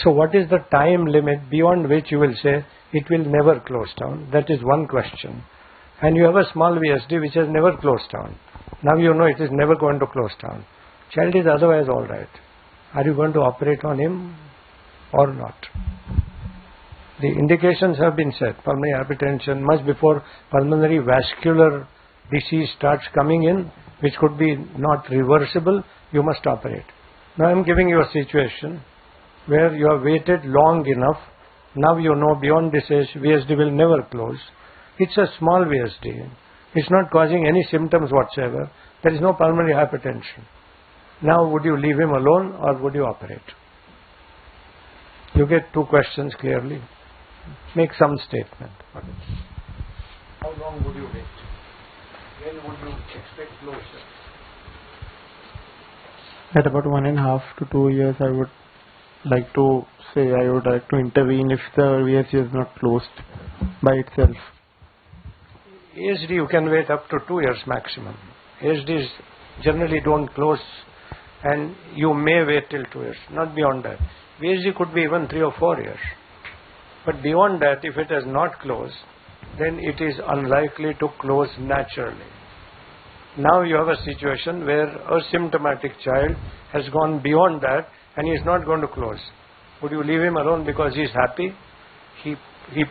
Speaker 6: So what is the time limit beyond which you will say it will never close down? That is one question. And you have a small VSD which has never closed down. Now you know it is never going to close down. Child is otherwise all right. Are you going to operate on him or not? The indications have been set. Pulmonary hypertension, much before pulmonary vascular disease starts coming in, which could be not reversible, you must operate. Now I am giving you a situation where you have waited long enough. Now you know beyond this age VSD will never close. It's a small VSD. It's not causing any symptoms whatsoever. There is no pulmonary hypertension. Now would you leave him alone or would you operate? You get two questions clearly. Make some statement. How long would you wait? When would you expect closure?
Speaker 4: At about 1.5 to 2 years, I would like to say I would like to intervene if the VSD is not closed by itself.
Speaker 6: ASD you can wait up to 2 years maximum. ASDs generally don't close and you may wait till 2 years, not beyond that. VSD could be even 3 or 4 years. But beyond that, if it has not closed, then it is unlikely to close naturally. Now you have a situation where a symptomatic child has gone beyond that and he is not going to close. Would you leave him alone because he is happy? He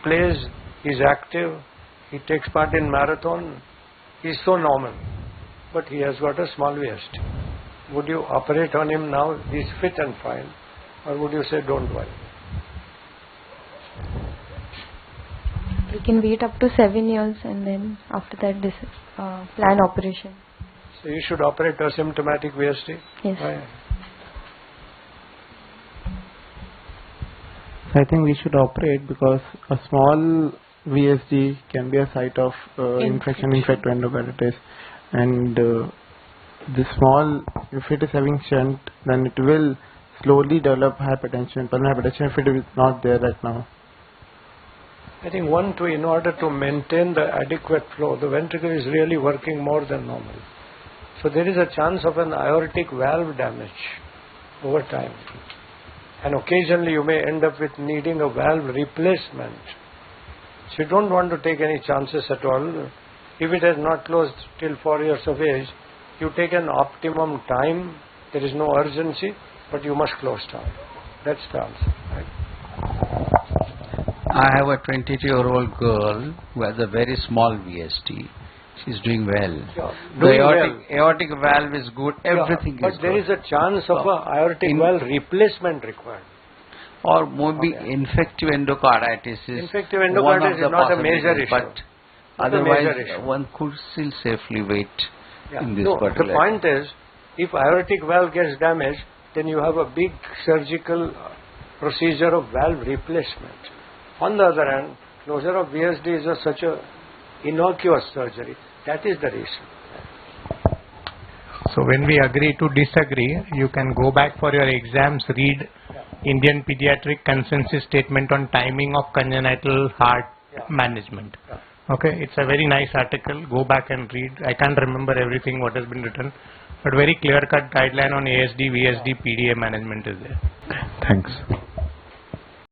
Speaker 6: plays, he is active, he takes part in marathon, he is so normal. But he has got a small VSD. Would you operate on him now? He is fit and fine. Or would you say don't worry?
Speaker 9: We can wait up to 7 years and then after that this plan operation.
Speaker 6: So you should operate a symptomatic VSD?
Speaker 9: Yes.
Speaker 6: Why?
Speaker 4: I think we should operate because a small VSD can be a site of infection, infective endocarditis, and the small, if it is having shunt, then it will slowly develop hypertension, pulmonary hypertension if it is not there right now.
Speaker 6: I think in order to maintain the adequate flow, the ventricle is really working more than normal. So there is a chance of an aortic valve damage over time. And occasionally you may end up with needing a valve replacement. So you don't want to take any chances at all. If it has not closed till 4 years of age, you take an optimum time. There is no urgency, but you must close down. That's the answer. Right?
Speaker 8: I have a 22-year-old girl who has a very small VSD. She's doing well.
Speaker 6: Yeah,
Speaker 8: the aortic valve is good. Everything is good.
Speaker 6: But there is a chance of an aortic valve replacement required.
Speaker 8: Or maybe infective endocarditis is
Speaker 6: infective endocarditis is not a major issue.
Speaker 8: But otherwise, one could still safely wait in this particular.
Speaker 6: The point is, if aortic valve gets damaged, then you have a big surgical procedure of valve replacement. On the other hand, closure of VSD is such a innocuous surgery. That is the reason.
Speaker 1: So when we agree to disagree, you can go back for your exams, read Indian Pediatric Consensus Statement on Timing of Congenital Heart Management. Okay, it's a very nice article. Go back and read. I can't remember everything what has been written, but very clear-cut guideline on ASD, VSD, PDA management is there.
Speaker 3: Thanks.